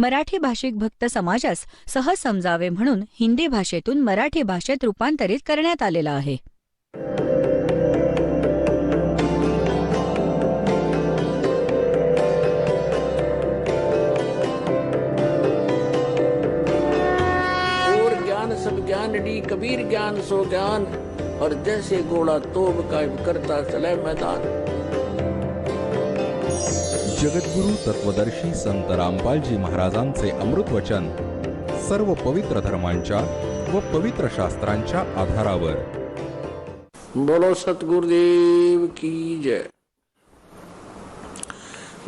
मराठी भाषिक भक्त समाजास सहज समजावे म्हणून हिंदी भाषेतून मराठी भाषेत रूपांतरित करण्यात आलेला आहे. और ज्ञान सब ज्ञान डी कबीर ज्ञान सो ज्ञान, और जैसे घोड़ा तोब का करता चले मैदान. जगद्गुरु तत्वदर्शी संत रामपालजी महाराजांचे अमृत वचन सर्व पवित्र धर्मांच्या व पवित्र शास्त्रांच्या आधारावर. बोलो सतगुरुदेव की जय.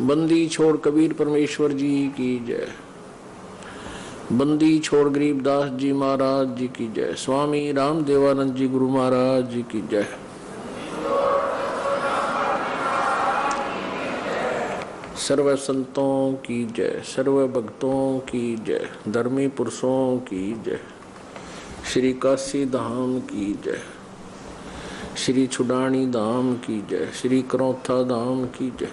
बंदी छोड़ कबीर परमेश्वर जी की जय. बंदी छोड़ गरीबदास जी महाराज जी की जय. स्वामी रामदेवानंद जी गुरु महाराज जी की जय. सर्व संतों की जय, सर्व भक्तों की जय, धर्मी पुरुषों की जय. श्री काशी धाम की जय, श्री छुडानी धाम की जय, श्री करौथा धाम की जय,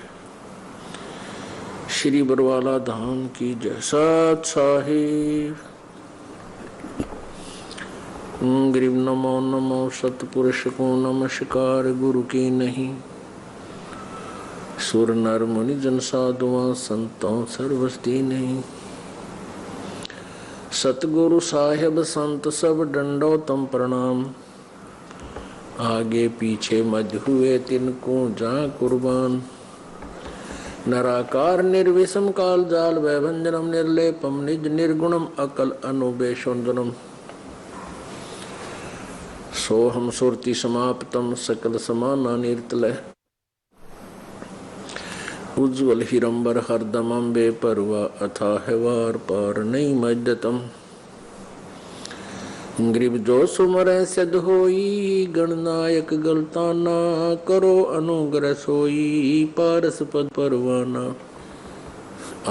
श्री बरवाला धाम की जय. सत साहिब गरीब नमो नमो सतपुरुष को नमस्कार गुरु की नहीं. सुर नर मुनि जन साधुआ संतों सर्वस्ती नहीं. सतगुरु साहेब संत सब डंडो तम प्रणाम. आगे पीछे मध्य हुए तिनको जा कुर्बान. नराकार निर्विषम काल जाल वैभंजनम निर्लेपम निज निर्गुणम अकल अनुबेशोन्दनम. सोहम सुरति समाप्तम सकल समाना निर्तलय. उज्ज्वल हिरंबर हरदमं बेपरवा अथाह वार पार नहीं मज्जतम. ग्रीब जो सुमरै सिद्ध होई गणनायक गलताना. करो अनुग्रह सोई पारस पद परवाना.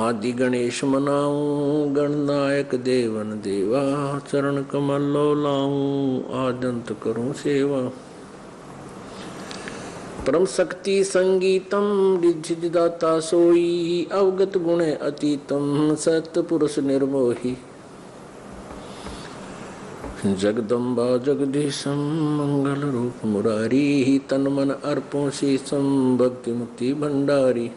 आदि गणेश मनाऊं गणनायक देवन देवा. चरण कमल लो लाऊं आदंत करूं सेवा. परम शक्ति संगीतम रिद्धिदाता सोई. अवगत गुणे अतीतम सत्पुरुष निर्मोही. जगदम्बा जगदीशम मंगल रूप मुरारी. तन मन अर्पों शीशम भक्ति मुक्ति भंडारी.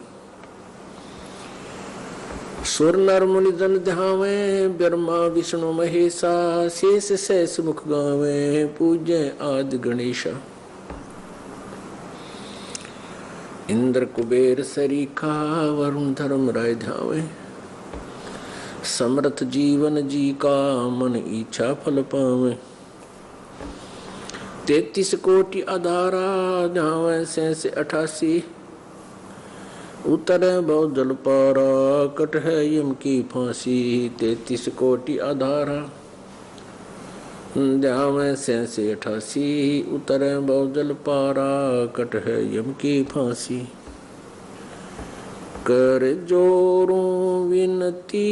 सुर नर मुनि जन ध्यावे ब्रह्मा विष्णु महेशा. शेष शेष मुख गावे पूज्य आदि गणेशा. इंद्र कुबेर सरीखा वरुण धर्म राय ध्यावे. समर्थ जीवन जी का मन इच्छा फल पावे. 33 कोटि आधारा ध्यावे से 88. उतरे बहुत जल पारा कट है यम की फांसी. 33 कोटि आधारा ध्यावे से 88. उतरे बहुत जल पारा कट है यम की फांसी. कर जोरूं विनती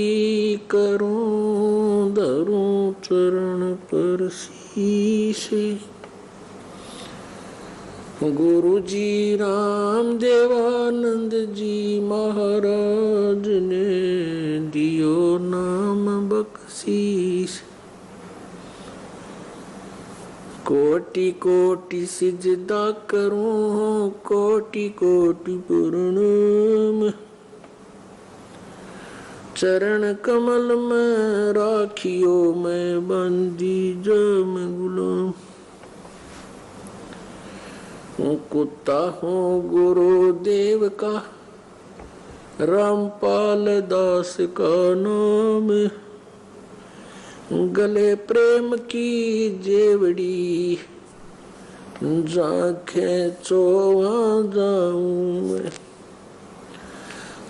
करूं धरूं चरण पर शीश. गुरु जी राम देवानंद जी महाराज ने दियो नाम बख्शीश. कोटि कोटि सिजदा करूं कोटि कोटि प्रणाम. चरण कमल में राखियो मैं बंदी जम गुलाम. कुत्ता हूँ गुरुदेव का रामपाल दास का नाम. गले प्रेम की जेवड़ी जाखे चोवा जाऊं मैं.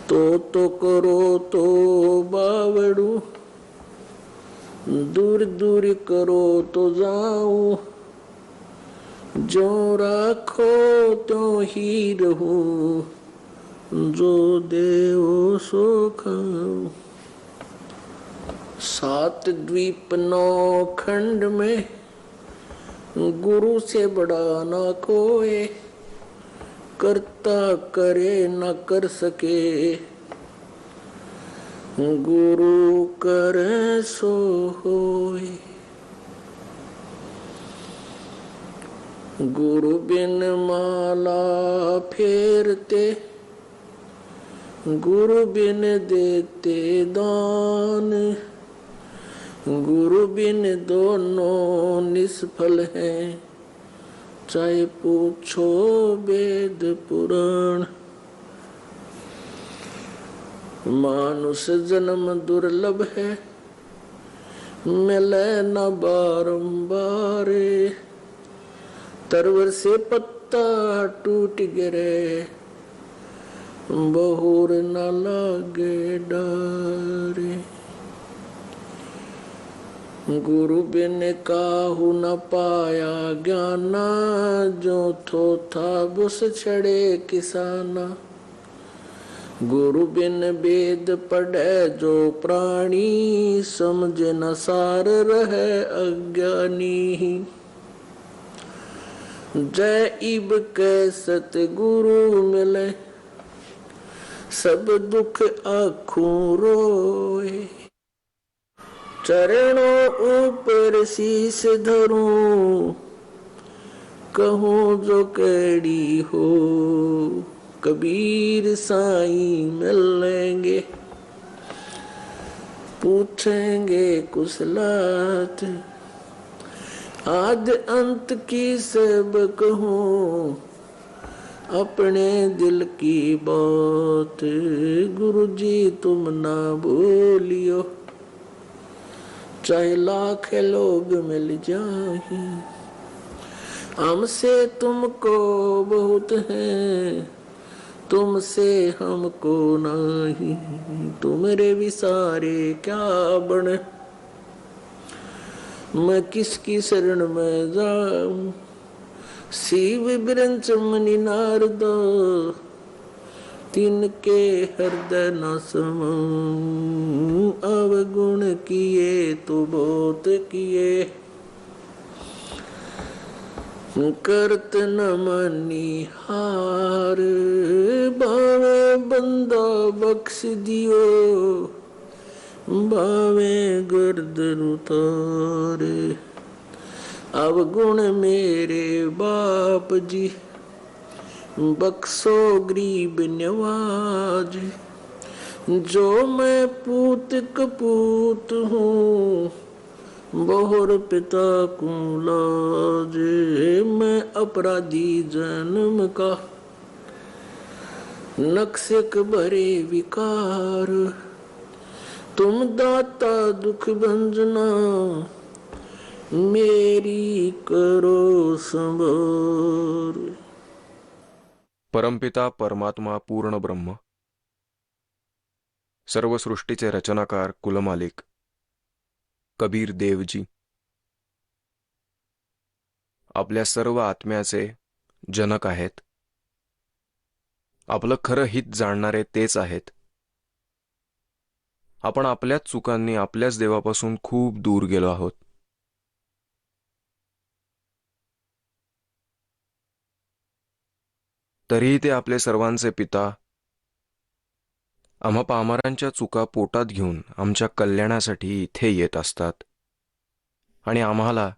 तो करो तो बावड़ू दूर दूर करो तो जाऊं. जो राखो तो ही रहूं जो देव सो खाऊं. 7 द्वीप 9 खंड में गुरु से बड़ा ना कोई. करता करे न कर सके गुरु करे सो होय। गुरु बिन माला फेरते, गुरु बिन देते दान, गुरु बिन दोनों निष्फल हैं, चाहे पूछो वेद पुराण। मानुष जन्म दुर्लभ है, मिले न बारंबार, तरवर से पत्ता टूट गिरे, बहुर न लागे डारे। गुरु बिन काहू न पाया ज्ञाना, जो थो था बुस छड़े किसाना। गुरु बिन वेद पढ़े जो प्राणी, समझ न सार रहे अज्ञानी। जय इब के सतगुरु मिले, सब दुख आँखों रोए। चरणों ऊपर शीश धरूं, कहूँ जो केड़ी हो। कबीर साईं मिलेंगे, पूछेंगे कुशलात। आद अंत की सब कहूँ, अपने दिल की बात। गुरु जी तुम ना भूलियो, चाहे लाख लोग मिल जाए। हमसे तुमको बहुत है, तुमसे हमको नहीं। तुम्हारे विसारे क्या बने, मैं किसकी शरण में जाऊं। शिव बिरंच मणि नारद, तिनके हृदय न समाऊं। अवगुण किए तो बहुत किए, करत न मानी हार। बावे बंदा बख्श दियो, बावे गर्दन उतारे। अवगुण मेरे बाप जी, बख्शो गरीब नवाज। जो मैं पूत कपूत हूँ, बहुर पिता को लाज। मैं अपराधी जन्म का, नक्शक भरे विकार। तुम दाता दुख भंजना, मेरी करो संभार। परमपिता परमात्मा पूर्ण ब्रह्म, सर्व सृष्टीचे रचनाकार कुलमालिक कबीर देवजी, आपल्या सर्व आत्म्याचे जनक आहेत. आपलं खरं हित जाणणारे तेच आहेत. आपण आपल्याच चुकांनी आपल्याच देवापासून खूप दूर गेलो आहोत. तरीही ते आपले सर्वांचे पिता आम्हा पामरांच्या चुका पोटात घेऊन आमच्या कल्याणासाठी इथे येत असतात आणि आम्हाला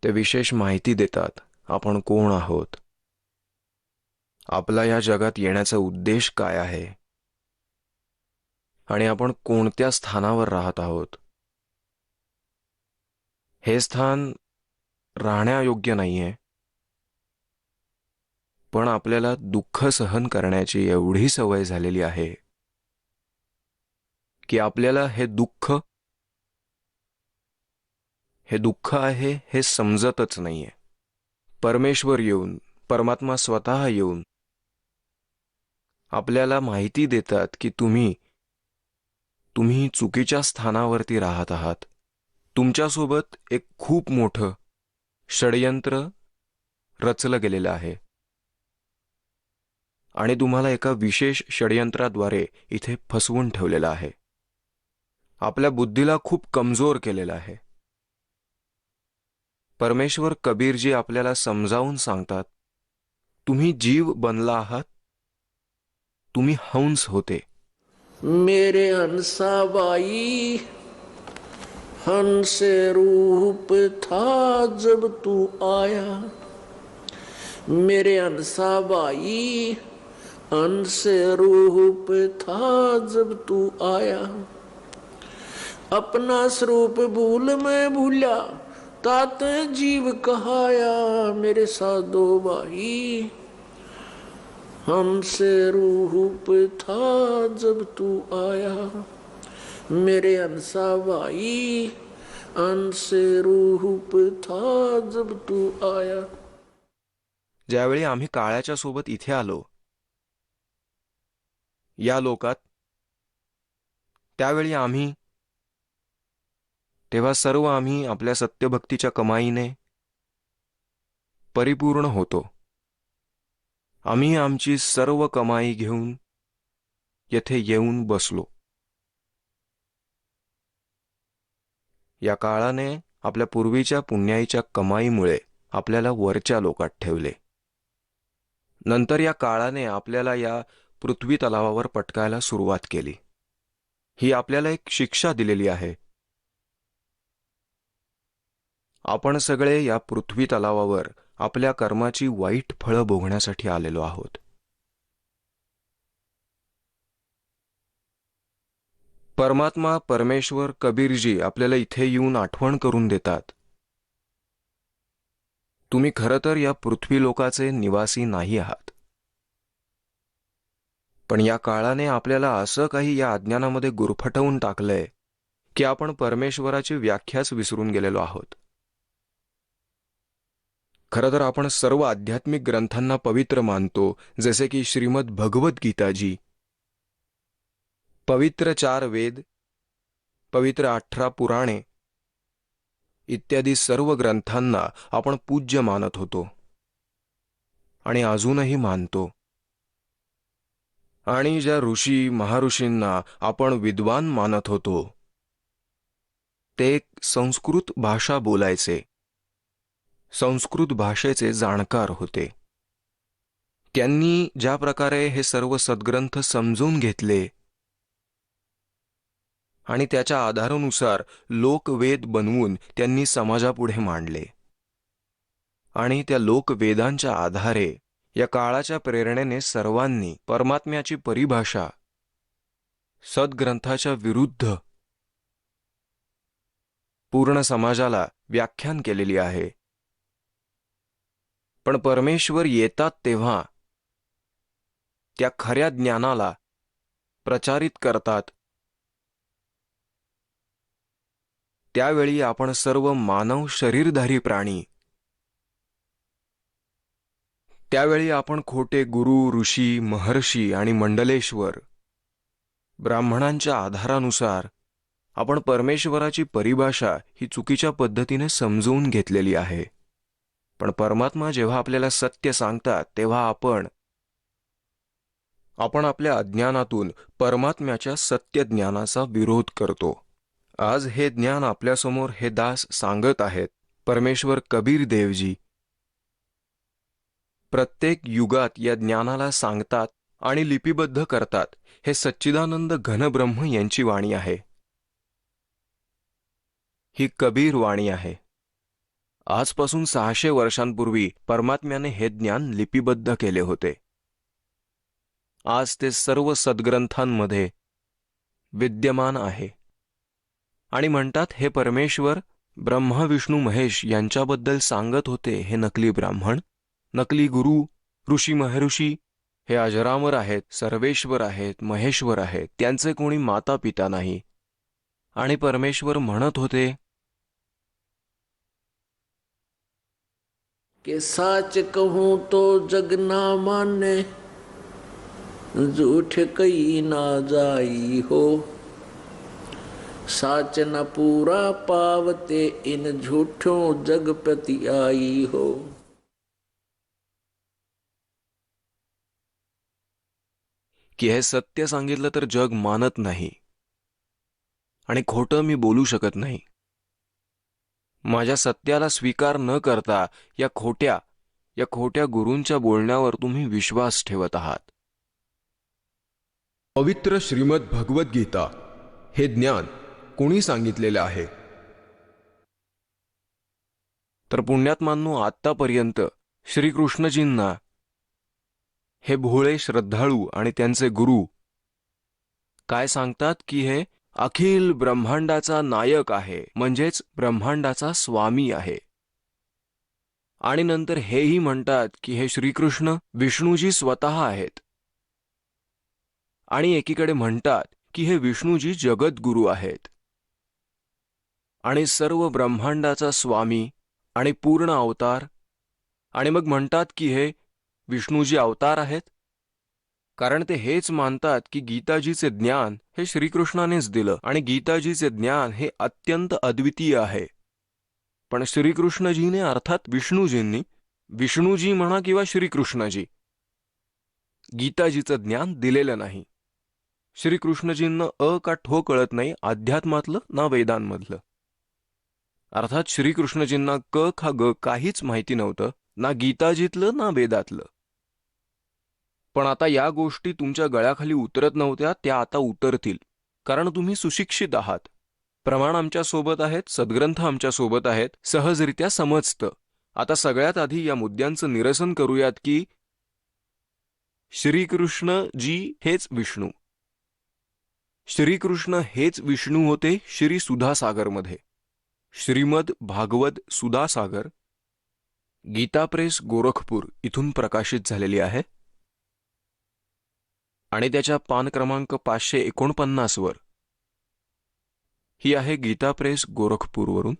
ते विशेष माहिती देतात. आपण कोण आहोत, आपला या जगात येण्याचा उद्देश काय आहे आणि आपण कोणत्या स्थानावर राहत आहोत. हे स्थान राहण्यायोग्य नाहीये, पण आपल्याला दुःख सहन करण्याची एवढी सवय झालेली आहे की आपल्याला हे दुःख आहे हे समजतच नाहीये. परमेश्वर येऊन, परमात्मा स्वतः येऊन आपल्याला माहिती देतात की तुम्ही चुकीच्या स्थानावरती राहत आहात. तुमच्यासोबत एक खूप मोठं षडयंत्र रचलं गेलेलं आहे आणि तुम्हाला एका विशेष षडयंत्राद्वारे इथे फसवून ठेवलेलं आहे. आपल्या बुद्धीला खूप कमजोर केलेलं आहे. परमेश्वर कबीरजी आपल्याला समजावून सांगतात, तुम्ही जीव बनला आहात, तुम्ही हंस होते, मेरे हंसाबाई हंस रूप था जब तू आया। मेरे हंसाबाई हंस रूप था जब तू आया। अपना स्वरूप भूल मैं भूला तात जीव कहाया। मेरे साधो भाई हमसे रूप था जब तू आया। मेरे हंसा भाई हमसे रूप था जब तू आया। ज्यावेळी आम्ही काळ्याच्या सोबत इथे आलो या लोकात, त्यावेळी तेव्हा सर्व आम्ही आपल्या सत्यभक्तीच्या कमाईने परिपूर्ण होतो. आम्ही आमची सर्व कमाई घेऊन येथे येऊन बसलो. या काळाने आपल्या पूर्वीच्या पुण्याईच्या कमाईमुळे आपल्याला वरच्या लोकात ठेवले. नंतर या काळाने आपल्याला या पृथ्वी तलावावर पटकायला सुरुवात केली. ही आपल्याला एक शिक्षा दिलेली आहे. आपण सगळे या पृथ्वी तलावावर आपल्या कर्माची वाईट फळं भोगण्यासाठी आलेलो आहोत. परमात्मा परमेश्वर कबीरजी आपल्याला इथे येऊन आठवण करून देतात, तुम्ही खरं तर या पृथ्वी लोकाचे निवासी नाही आहात. पण या काळाने आपल्याला असं काही या अज्ञानामध्ये गुरफटवून टाकलंय की आपण परमेश्वराची व्याख्याच विसरून गेलेलो आहोत. खरं तर आपण सर्व आध्यात्मिक ग्रंथांना पवित्र मानतो, जसे की श्रीमद भगवत गीताजी, पवित्र 4 वेद, पवित्र 18 पुराणे इत्यादी सर्व ग्रंथांना आपण पूज्य मानत होतो आणि अजूनही मानतो. आणि ज्या ऋषी महाऋषींना आपण विद्वान मानत होतो, ते संस्कृत भाषा बोलायचे, संस्कृत भाषेचे जाणकार होते. त्यांनी ज्या प्रकारे हे सर्व सद्ग्रंथ समजून घेतले आणि त्याच्या आधारानुसार लोकवेद बनवून त्यांनी समाजापुढे मांडले, आणि त्या लोकवेदांच्या आधारे या काळाच्या प्रेरणेने सर्वांनी परमात्म्याची परिभाषा सद्ग्रंथाच्या विरुद्ध पूर्ण समाजाला व्याख्यान केलेली आहे. पण परमेश्वर येतात तेव्हा त्या खऱ्या ज्ञानाला प्रचारित करतात. त्यावेळी आपण सर्व मानव शरीरधारी प्राणी, त्यावेळी आपण खोटे गुरु ऋषी महर्षी आणि मंडलेश्वर ब्राह्मणांच्या आधारानुसार आपण परमेश्वराची परिभाषा ही चुकीच्या पद्धतीने समजून घेतलेली आहे. पण परमात्मा जेव्हा आपल्याला सत्य सांगतात तेव्हा आपण आपल्या अज्ञानातून परमात्म्याच्या सत्य ज्ञानाचा विरोध करतो. आज हे ज्ञान आपल्यासमोर हे दास सांगत आहेत, परमेश्वर कबीर देवजी प्रत्येक युगात या ज्ञानाला सांगतात आणि लिपिबद्ध करतात. हे सच्चिदानंद घनब्रह्म यांची वाणी आहे. ही कबीर वाणी आहे. आजपासून 600 वर्षांपूर्वी परमात्म्याने हे ज्ञान लिपिबद्ध केले होते. आज ते सर्व सद्ग्रंथांमध्ये विद्यमान आहे. आणि म्हणतात, हे परमेश्वर ब्रह्मा विष्णू महेश यांच्याबद्दल सांगत होते. हे नकली ब्राह्मण, नकली गुरु, ऋषी महर्षी हे अजरामर आहेत, सर्वेश्वर आहेत, महेश्वर आहेत, त्यांचे कोणी माता पिता नाही. आणि परमेश्वर म्हणत होते कि साच कहूं तो जग ना माने, झूठ कही ना जाई हो। साच न पूरा पावते इन झूठों जग प्रति आई हो। की हे सत्य सांगितलं तर जग मानत नाही आणि खोटं मी बोलू शकत नाही. माझ्या सत्याला स्वीकार न करता या खोट्या गुरूंच्या बोलण्यावर तुम्ही विश्वास ठेवत आहात. पवित्र श्रीमद भगवद्गीता हे ज्ञान कोणी सांगितलेलं आहे? तर पुण्यात्मांनो, आत्तापर्यंत श्रीकृष्णजींना हे भोळे श्रद्धाळू आणि त्यांचे गुरु काय सांगतात की हे अखिल ब्रह्मांडाचा नायक आहे, म्हणजेच ब्रह्मांडाचा स्वामी आहे. आणि नंतर हेही म्हणतात की हे श्रीकृष्ण विष्णूजी स्वतः आहेत. आणि एकीकडे म्हणतात की हे विष्णूजी जगद्गुरु आहेत आणि सर्व ब्रह्मांडाचा स्वामी आणि पूर्ण अवतार. आणि मग म्हणतात की हे विष्णूजी अवतार आहेत, कारण ते हेच मानतात की गीताजीचे ज्ञान हे श्रीकृष्णानेच दिलं आणि गीताजीचे ज्ञान हे अत्यंत अद्वितीय आहे. पण श्रीकृष्णजीने अर्थात विष्णूजींनी, विष्णूजी म्हणा किंवा श्रीकृष्णजी, गीताजीचं ज्ञान दिलेलं नाही. श्रीकृष्णजींना का ठो कळत नाही अध्यात्मातलं ना वेदांमधलं. अर्थात श्रीकृष्णजींना क खा ग काहीच माहिती नव्हतं, ना गीताजीतलं ना वेदातलं. पण आता या गोष्टी तुमच्या गळ्याखाली उतरत नव्हत्या, त्या आता उतरतील, कारण तुम्ही सुशिक्षित आहात. प्रमाण आमच्या सोबत आहेत, सद्ग्रंथ आमच्या सोबत आहेत, सहजरित्या समजतं. आता सगळ्यात आधी या मुद्द्यांचं निरसन करूयात की श्रीकृष्ण जी हेच विष्णू, श्रीकृष्ण हेच विष्णू होते श्री सुधासागरमध्ये. श्रीमद भागवत सुधासागर गीता प्रेस गोरखपूर इथून प्रकाशित झालेली आहे आणि त्याच्या पान क्रमांक 549 वर ही आहे गीता प्रेस गोरखपूरवरून.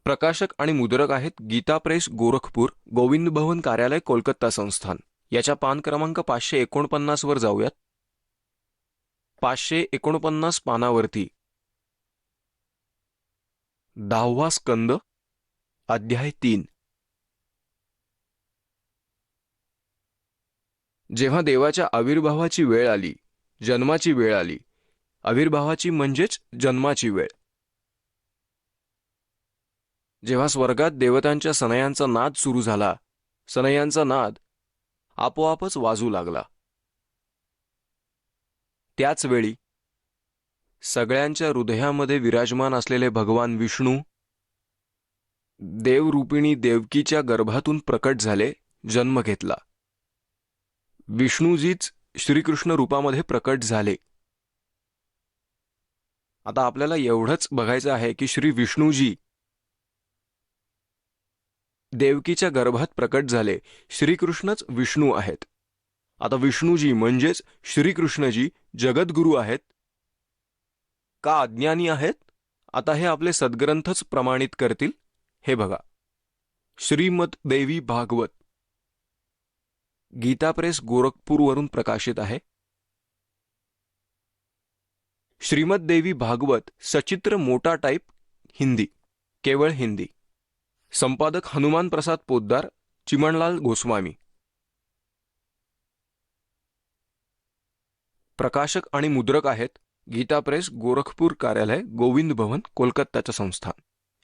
प्रकाशक आणि मुद्रक आहेत गीता प्रेस गोरखपूर, गोविंद भवन कार्यालय, कोलकाता संस्थान. याच्या पान क्रमांक 549 वर जाऊयात. 549 पानावरती 10वा स्कंद अध्याय 3. जेव्हा देवाच्या आविर्भावाची वेळ आली, जन्माची वेळ आली, आविर्भावाची म्हणजेच जन्माची वेळ, जेव्हा स्वर्गात देवतांच्या सनयांचा नाद सुरू झाला, सनयांचा नाद आपोआपच वाजू लागला, त्याच वेळी सगळ्यांच्या हृदयामध्ये विराजमान असलेले भगवान विष्णू देवरूपिणी देवकीच्या गर्भातून प्रकट झाले, जन्म घेतला. विष्णूजीच श्रीकृष्ण रूपामध्ये प्रकट झाले. आता आपल्याला एवढंच बघायचं आहे की श्री विष्णूजी देवकीच्या गर्भात प्रकट झाले, श्रीकृष्णच विष्णू आहेत. आता विष्णूजी म्हणजेच श्रीकृष्णजी जगद्गुरु आहेत का अज्ञानी आहेत? आता हे आपले सद्ग्रंथच प्रमाणित करतील. हे बघा, श्रीमद देवी भागवत गीता प्रेस गोरखपूरवरून प्रकाशित आहे. श्रीमद देवी भागवत सचित्र मोठा टाइप, हिंदी, केवळ हिंदी. संपादक हनुमान प्रसाद पोद्दार, चिमणलाल गोस्वामी. प्रकाशक आणि मुद्रक आहेत गीता प्रेस गोरखपूर कार्यालय, गोविंद भवन, कोलकाताच्या संस्थान.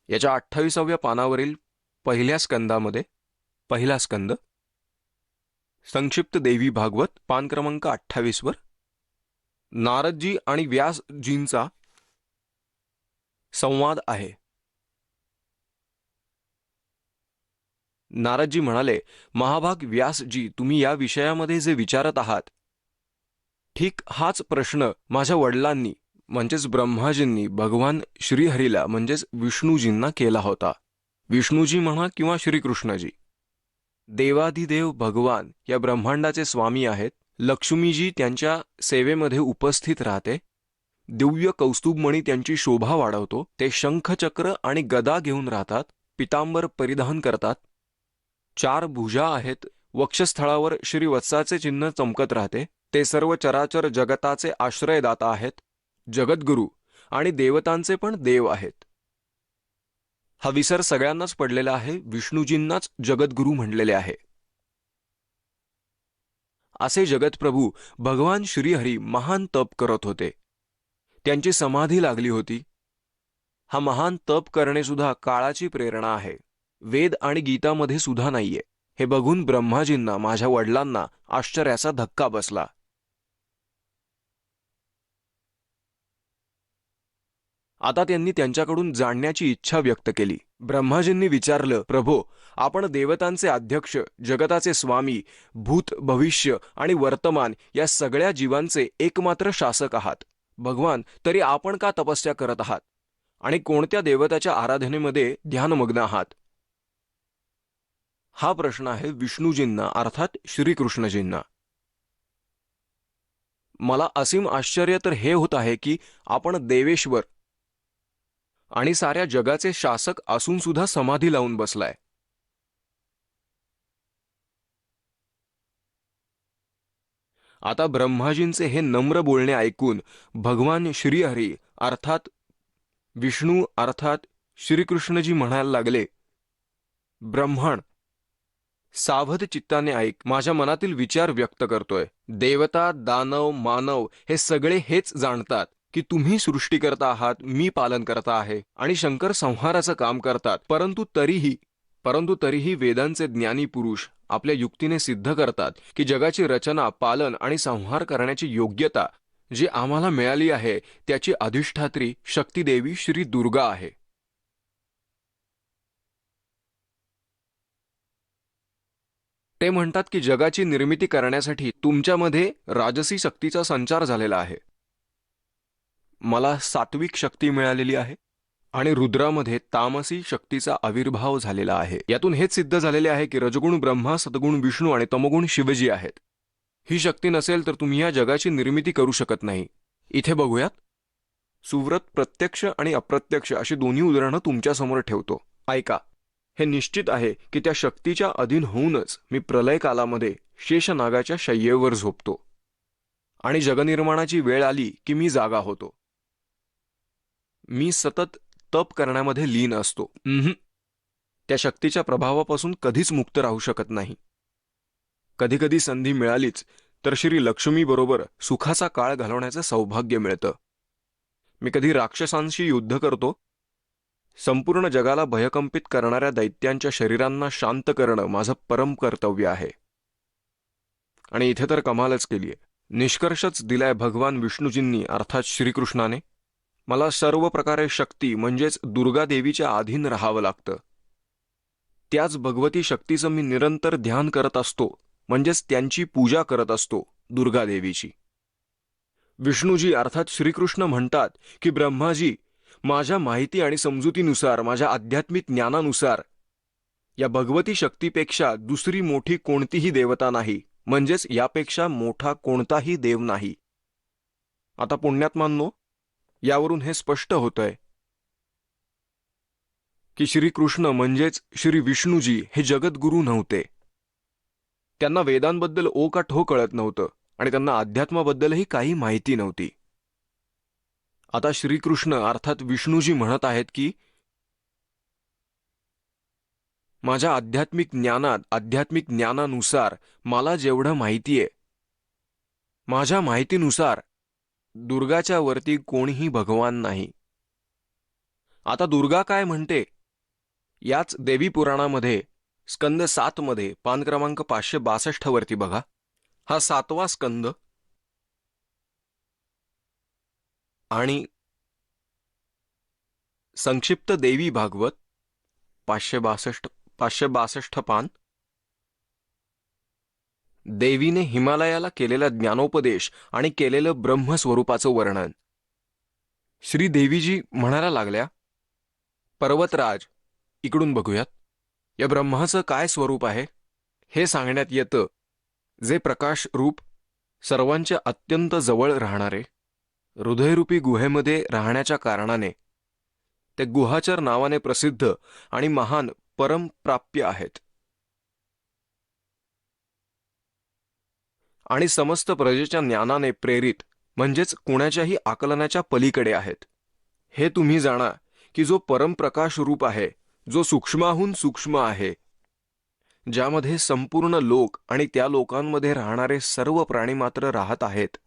याच्या 28व्या पानावरील पहिल्या स्कंदामध्ये पहिला स्कंद संक्षिप्त देवी भागवत पान क्रमांक 28 वर नारदजी आणि व्यासजींचा संवाद आहे. नारदजी म्हणाले, महाभाग व्यासजी, तुम्ही या विषयामध्ये जे विचारत आहात, ठीक हाच प्रश्न माझ्या वडिलांनी म्हणजेच ब्रह्माजींनी भगवान श्रीहरीला म्हणजेच विष्णूजींना केला होता. विष्णूजी म्हणा किंवा श्रीकृष्णजी, देवाधिदेव भगवान या ब्रह्मांडाचे स्वामी आहेत. लक्ष्मीजी त्यांच्या सेवेमध्ये उपस्थित राहते. दिव्य कौस्तुभमणी त्यांची शोभा वाढवतो. ते शंखचक्र आणि गदा घेऊन राहतात, पितांबर परिधान करतात, 4 भुजा आहेत, वक्षस्थळावर श्रीवत्साचे चिन्ह चमकत राहते. ते सर्व चराचर जगताचे आश्रयदाता आहेत, जगद्गुरु आणि देवतांचे पण देव आहेत. हा विसर सगळ्यांनाच पडलेला आहे. विष्णूजींनाच जगद्गुरु म्हणलेले आहे. असे जगतप्रभू भगवान श्रीहरी महान तप करत होते. त्यांची समाधी लागली होती. हा महान तप करणे सुद्धा काळाची प्रेरणा आहे. वेद आणि गीतामध्ये सुद्धा नाहीये. हे बघून ब्रह्माजींना, माझ्या वडिलांना आश्चर्याचा धक्का बसला. आता त्यांनी त्यांच्याकडून जाणण्याची इच्छा व्यक्त केली. ब्रह्माजींनी विचारलं, प्रभो, आपण देवतांचे अध्यक्ष, जगताचे स्वामी, भूत, भविष्य आणि वर्तमान या सगळ्या जीवांचे एकमात्र शासक आहात. भगवान, तरी आपण का तपस्या करत आहात आणि कोणत्या देवताच्या आराधनेमध्ये ध्यानमग्न आहात? हा प्रश्न आहे विष्णूजींना, अर्थात श्रीकृष्णजींना. मला असीम आश्चर्य तर हे होत आहे की आपण देवेश्वर आणि साऱ्या जगाचे शासक असून सुद्धा समाधी लावून बसलाय. आता ब्रह्माजींचे हे नम्र बोलणे ऐकून भगवान श्रीहरी अर्थात विष्णू अर्थात श्रीकृष्णजी म्हणायला लागले, ब्रह्मण, सावध चित्ताने ऐक, माझ्या मनातील विचार व्यक्त करतोय. देवता, दानव, मानव हे सगळे हेच जाणतात की तुम्ही सृष्टीकर्ता आहात, मी पालन करता आहे आणि शंकर संहाराचं काम करतात. परंतु तरीही वेदांचे ज्ञानी पुरुष आपल्या युक्तीने सिद्ध करतात की जगाची रचना, पालन आणि संहार करण्याची योग्यता जी आम्हाला मिळाली आहे त्याची अधिष्ठात्री शक्तिदेवी श्री दुर्गा आहे. ते म्हणतात की जगाची निर्मिती करण्यासाठी तुमच्यामध्ये राजसी शक्तीचा संचार झालेला आहे, मला सात्विक शक्ती मिळालेली आहे आणि रुद्रामध्ये तामसी शक्तीचा आविर्भाव झालेला आहे. यातून हेच सिद्ध झालेले आहे की रजगुण ब्रह्मा, सद्गुण विष्णू आणि तमगुण शिवजी आहेत. ही शक्ती नसेल तर तुम्ही या जगाची निर्मिती करू शकत नाही. इथे बघूयात. सुव्रत प्रत्यक्ष आणि अप्रत्यक्ष अशी दोन्ही उदाहरणं तुमच्यासमोर ठेवतो. ऐका. हे निश्चित आहे की त्या शक्तीच्या अधीन होऊनच मी प्रलय कालामध्ये शेषनागाच्या शय्येवर झोपतो आणि जगनिर्माणाची वेळ आली की मी जागा होतो. मी सतत तप करण्यामध्ये लीन असतो. त्या शक्तीच्या प्रभावापासून कधीच मुक्त राहू शकत नाही. कधीकधी संधी मिळालीच तर श्री लक्ष्मीबरोबर सुखाचा काळ घालवण्याचं सौभाग्य मिळतं. मी कधी राक्षसांशी युद्ध करतो. संपूर्ण जगाला भयकंपित करणाऱ्या दैत्यांच्या शरीरांना शांत करणं माझं परम कर्तव्य आहे. आणि इथे तर कमालच केलीये. निष्कर्षच दिलाय भगवान विष्णूजींनी अर्थात श्रीकृष्णाने. मला सर्व प्रकारे शक्ती म्हणजेच दुर्गा देवीच्या अधीन राहावं लागतं. त्याच भगवती शक्तीचं मी निरंतर ध्यान करत असतो, म्हणजेच त्यांची पूजा करत असतो, दुर्गा देवीची. विष्णूजी अर्थात श्रीकृष्ण म्हणतात की ब्रह्माजी, माझ्या माहिती आणि समजुतीनुसार, माझ्या आध्यात्मिक ज्ञानानुसार या भगवती शक्तीपेक्षा दुसरी मोठी कोणतीही देवता नाही, म्हणजेच यापेक्षा मोठा कोणताही देव नाही. आता पुण्यात्मांनो, यावरून हे स्पष्ट होतंय की श्रीकृष्ण म्हणजेच श्री विष्णूजी हे जगद्गुरू नव्हते. त्यांना वेदांबद्दल ओ का ठो कळत नव्हतं आणि त्यांना अध्यात्माबद्दलही काही माहिती नव्हती. आता श्रीकृष्ण अर्थात विष्णूजी म्हणत आहेत की माझ्या आध्यात्मिक ज्ञानानुसार मला जेवढं माहितीये, माझ्या माहितीनुसार दुर्गाच्या वरती कोणीही भगवान नाही. आता दुर्गा काय म्हणते? याच देवी पुराणामध्ये स्कंद 7 मध्ये पान क्रमांक 562 वरती बघा. हा 7वा स्कंद आणि संक्षिप्त देवी भागवत 562 पान. देवीने हिमालयाला केलेला ज्ञानोपदेश आणि केलेलं ब्रह्मस्वरूपाचं वर्णन. श्रीदेवीजी म्हणायला लागल्या, पर्वतराज, इकडून बघूयात. या ब्रह्माचं काय स्वरूप आहे हे सांगण्यात येतं, जे प्रकाश रूप, सर्वांच्या अत्यंत जवळ राहणारे, हृदयरूपी गुहेमध्ये राहण्याच्या कारणाने ते गुहाचर नावाने प्रसिद्ध आणि महान परमप्राप्य आहेत आणि समस्त प्रजेच्या ज्ञानाने प्रेरित म्हणजेच कुणाच्याही आकलनाच्या पलीकडे आहेत. हे तुम्ही जाणा की जो परमप्रकाश रूप आहे, जो सूक्ष्माहून सूक्ष्म आहे, ज्यामध्ये संपूर्ण लोक आणि त्या लोकांमध्ये राहणारे सर्व प्राणी मात्र राहत आहेत,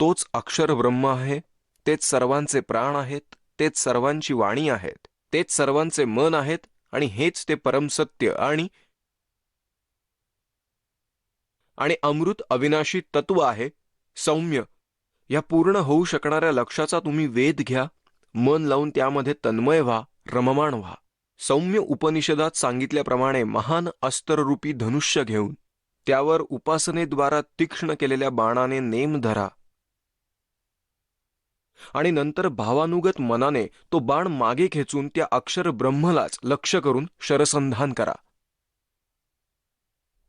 तोच अक्षर ब्रह्म आहे. तेच सर्वांचे प्राण आहेत, तेच सर्वांची वाणी आहेत, तेच सर्वांचे मन आहेत आणि हेच ते परमसत्य आणि आणि अमृत अविनाशी तत्व आहे, सौम्य. या पूर्ण होऊ शकणाऱ्या लक्ष्याचा तुम्ही वेध घ्या, मन लावून त्यामध्ये तन्मय व्हा, रममाण व्हा. सौम्य उपनिषदात सांगितल्याप्रमाणे महान अस्त्ररूपी धनुष्य घेऊन त्यावर उपासनेद्वारा तीक्ष्ण केलेल्या बाणाने नेम धरा आणि नंतर भावानुगत मनाने तो बाण मागे खेचून त्या अक्षर ब्रह्मलाच लक्ष करून शरसंधान करा.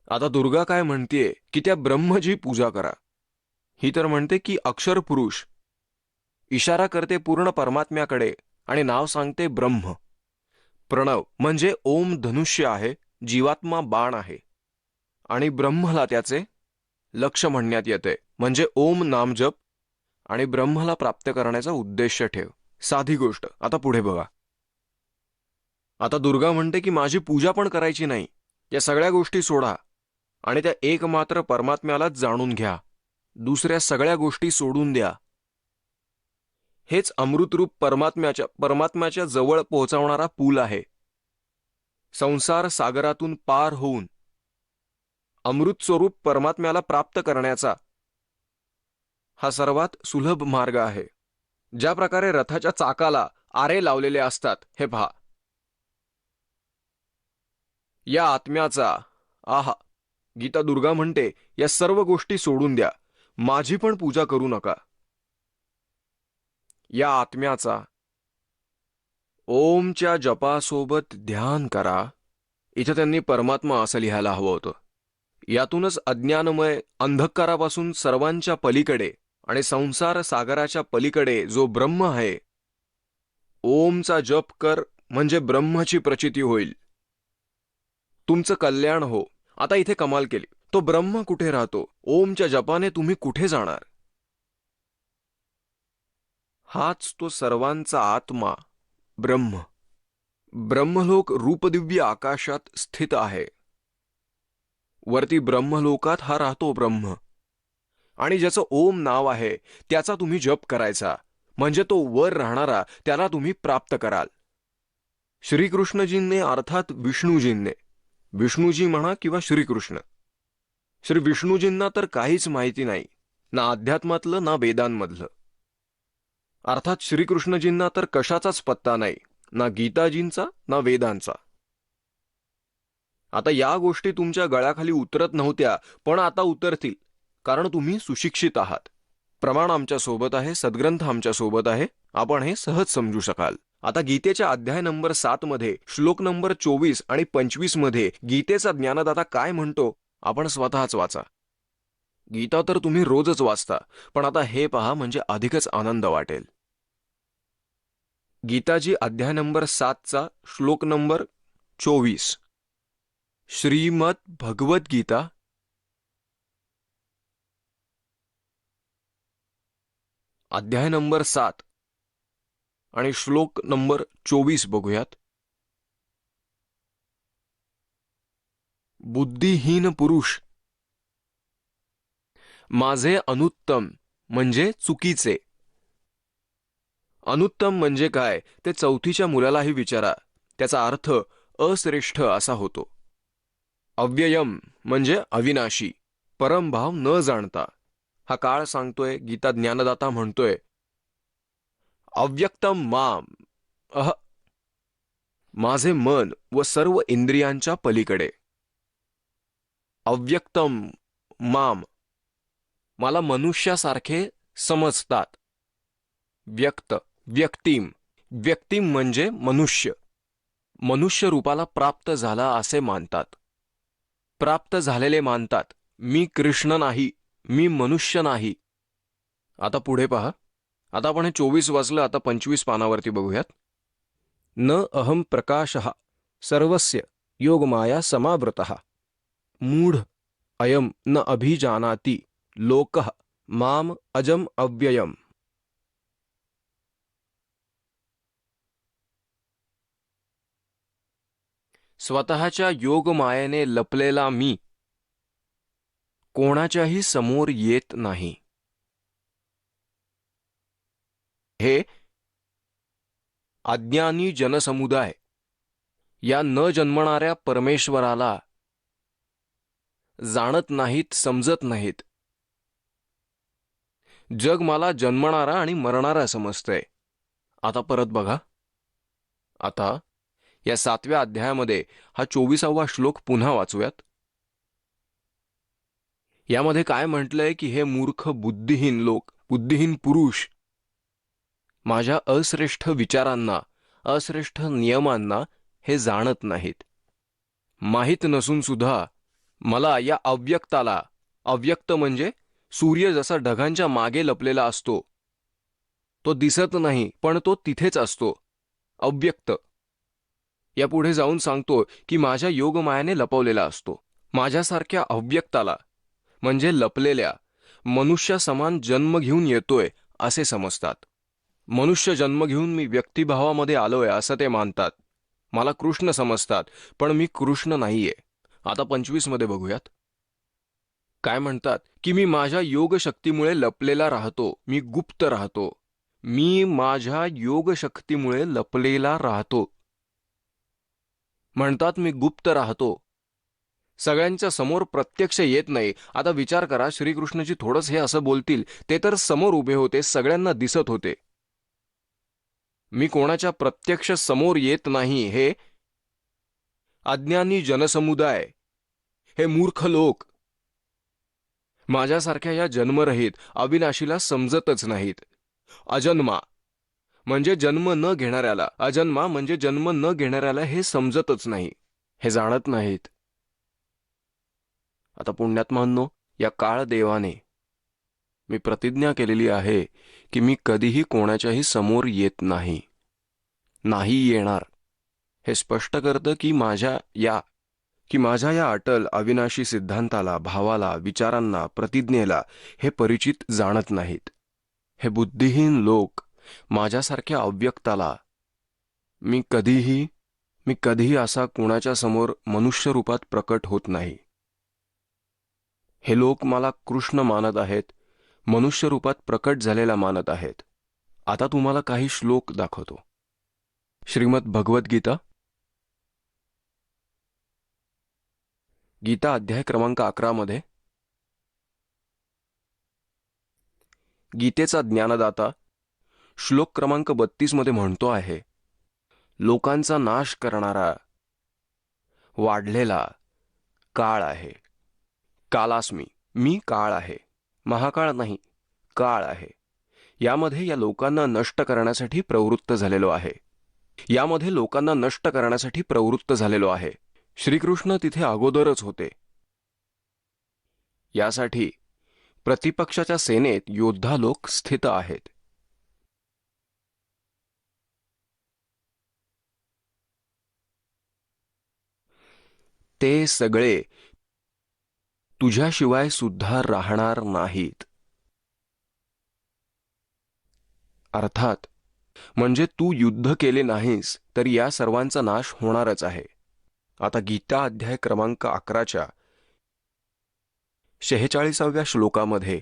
आता दुर्गा काय म्हणतेय की त्या ब्रह्मची पूजा करा. ही तर म्हणते की अक्षर पुरुष, इशारा करते पूर्ण परमात्म्याकडे आणि नाव सांगते ब्रह्म. प्रणव म्हणजे ओम धनुष्य आहे, जीवात्मा बाण आहे आणि ब्रह्मला त्याचे लक्ष म्हणण्यात येते, म्हणजे ओम नामजप आणि ब्रह्मला प्राप्त करण्याचा उद्देश ठेव. साधी गोष्ट. आता पुढे बघा. आता दुर्गा म्हणते की माझी पूजा पण करायची नाही, या सगळ्या गोष्टी सोडा आणि त्या एकमात्र परमात्म्यालाच जाणून घ्या, दुसऱ्या सगळ्या गोष्टी सोडून द्या. हेच अमृतरूप परमात्म्याच्या जवळ पोहोचवणारा पूल आहे. संसार सागरातून पार होऊन अमृत स्वरूप परमात्म्याला प्राप्त करण्याचा हा सर्वात सुलभ मार्ग आहे. ज्या प्रकारे रथाच्या चाकाला आरे लावलेले असतात, हे पहा. या आत्म्याचा आहा, गीता दुर्गा म्हणते या सर्व गोष्टी सोडून द्या, माझी पण पूजा करू नका. या आत्म्याचा ओमच्या जपासोबत ध्यान करा. इथं त्यांनी परमात्मा असं लिहायला हवं होतं. यातूनच अज्ञानमय अंधकारापासून सर्वांच्या पलीकडे आणि संसार सागराच्या पलीकडे जो ब्रह्म आहे, ओमचा जप कर म्हणजे ब्रह्माची प्रचिती होईल, तुमचं कल्याण हो. आता इथे कमाल केली. तो ब्रह्म कुठे राहतो? ओमच्या जपाने तुम्ही कुठे जाणार? हाच तो सर्वांचा आत्मा ब्रह्म. ब्रह्मलोक रूपदिव्य आकाशात स्थित आहे. वरती ब्रह्मलोकात हा राहतो ब्रह्म, आणि ज्याचं ओम नाव आहे त्याचा तुम्ही जप करायचा, म्हणजे तो वर राहणारा त्याला तुम्ही प्राप्त कराल. श्रीकृष्णजींनी अर्थात विष्णूजींनी, विष्णूजी म्हणा किंवा श्रीकृष्ण, श्री विष्णूजींना तर काहीच माहिती नाही, ना अध्यात्मातलं ना वेदांमधलं. अर्थात श्रीकृष्णजींना तर कशाचाच पत्ता नाही, ना गीताजींचा ना वेदांचा. आता या गोष्टी तुमच्या गळ्याखाली उतरत नव्हत्या, पण आता उतरतील, कारण तुम्ही सुशिक्षित आहात. प्रमाण आमच्या सोबत आहे, सद्ग्रंथ आमच्या सोबत आहे, आपण हे सहज समजू शकाल. आता गीतेच्या अध्याय नंबर 7 मध्ये श्लोक नंबर 24 आणि 25 मध्ये गीतेचा ज्ञानदाता काय म्हणतो आपण स्वतःच वाचा. गीता तर तुम्ही रोजच वाचता, पण आता हे पहा म्हणजे अधिकच आनंद वाटेल. गीताजी अध्याय नंबर 7चा श्लोक नंबर 24. श्रीमद भगवत गीता अध्याय नंबर 7 आणि श्लोक नंबर 24 बघूयात. बुद्धिहीन पुरुष, माझे अनुत्तम म्हणजे चुकीचे. अनुत्तम म्हणजे काय ते चौथीच्या मुलालाही विचारा, त्याचा अर्थ अश्रेष्ठ असा होतो. अव्ययम म्हणजे अविनाशी, परमभाव न जाणता. हा काळ सांगतोय, गीता ज्ञानदाता म्हणतोय अव्यक्तम माम, माझे मन व सर्व इंद्रियांच्या पलीकडे. अव्यक्तम माम, मला मनुष्यासारखे समजतात. व्यक्त व्यक्तिम, व्यक्तिम म्हणजे मनुष्य, मनुष्य रूपाला प्राप्त झाला असे मानतात. प्राप्त झालेले मानतात, मी कृष्ण नाही, मी मनुष्य नाही. आता पुढे पहा. आता आपण हे 24 वाचलं, आता 25 पानावरती बघूयात. न अहम प्रकाशः सर्वस्य योगमाया समावृतः मूढ अयम न अभिजानाति लोकः माम अजम अव्ययम. स्वतःच्या योगमायेने लपलेला मी कोणाच्याही समोर येत नाही. हे अज्ञानी जनसमुदाय या न जन्मणाऱ्या परमेश्वराला जाणत नाहीत, समजत नाहीत. जग मला जन्मणारा आणि मरणारा समजतंय. आता परत बघा. आता या 7व्या अध्यायामध्ये हा 24वा श्लोक पुन्हा वाचूयात. यामध्ये काय म्हटलंय की हे मूर्ख बुद्धिहीन लोक, बुद्धिहीन पुरुष माझ्या अश्रेष्ठ विचारांना, अश्रेष्ठ नियमांना हे जाणत नाहीत. माहीत नसून सुद्धा मला या अव्यक्ताला, अव्यक्त म्हणजे सूर्य जसा ढगांच्या मागे लपलेला असतो, तो दिसत नाही पण तो तिथेच असतो, अव्यक्त. यापुढे जाऊन सांगतो की माझ्या योगमायाने लपवलेला असतो. माझ्यासारख्या अव्यक्ताला म्हणजे लपलेल्या मनुष्य समान जन्म घेऊन येतोय असे समजतात. मनुष्य जन्म घेऊन मी व्यक्तिभावामध्ये आलोय असं ते मानतात. मला कृष्ण समजतात पण मी कृष्ण नाहीये. आता 25 मध्ये बघूयात. काय म्हणतात की मी माझ्या योगशक्तीमुळे लपलेला राहतो, मी गुप्त राहतो. मी माझ्या योगशक्तीमुळे लपलेला राहतो. म्हणतात मी गुप्त राहतो, सगळ्यांच्या समोर प्रत्यक्ष येत नाही. आता विचार करा, श्रीकृष्णजी थोडंच हे असं बोलतील, ते तर समोर उभे होते, सगळ्यांना दिसत होते. मी कोणाच्या प्रत्यक्ष समोर येत नाही हे अज्ञानी जनसमुदाय, हे मूर्ख लोक माझ्यासारख्या या जन्मरहित अविनाशीला समजतच नाहीत. अजन्मा म्हणजे जन्म न घेणाऱ्याला, अजन्मा म्हणजे जन्म न घेणाऱ्याला हे समजतच नाही, हे जाणत नाहीत. आता पुण्यात्मांनो, या काळ देवाने मी प्रतिज्ञा केलेली आहे की मी कधीही कोणाच्याही समोर येत नाही, नाही येणार. हे स्पष्ट करतं की माझ्या या अटल अविनाशी सिद्धांताला, भावाला, विचारांना, प्रतिज्ञेला हे परिचित जाणत नाहीत. हे बुद्धिहीन लोक माझ्यासारख्या अव्यक्ताला मी कधीही असा कुणाच्या समोर मनुष्य रूपात प्रकट होत नाही. हे लोक मला कृष्ण मानत आहेत, मनुष्य रूपात प्रकट झालेला मानत आहेत. आता तुम्हाला काही श्लोक दाखवतो. श्रीमद भगवद्गीता, गीता अध्याय क्रमांक 11 मध्ये गीतेचा ज्ञानदाता श्लोक क्रमांक 32 मध्ये म्हणतो आहे, लोकांचा नाश करणारा वाढलेला काळ आहे. कालास्मी, मी काळ आहे, महाकाळ नाही, काळ आहे. यामध्ये या लोकांना नष्ट करण्यासाठी प्रवृत्त झालेलो आहे. श्रीकृष्ण तिथे अगोदरच होते. यासाठी प्रतिपक्षाच्या सेनेत योद्धा लोक स्थित आहेत. ते सगळे तुझ्याशिवाय सुद्धा राहणार नाहीत. अर्थात म्हणजे तू युद्ध केले नाहीस तर या सर्वांचा नाश होणारच आहे. आता गीता अध्याय क्रमांक 11च्या 46व्या श्लोकामध्ये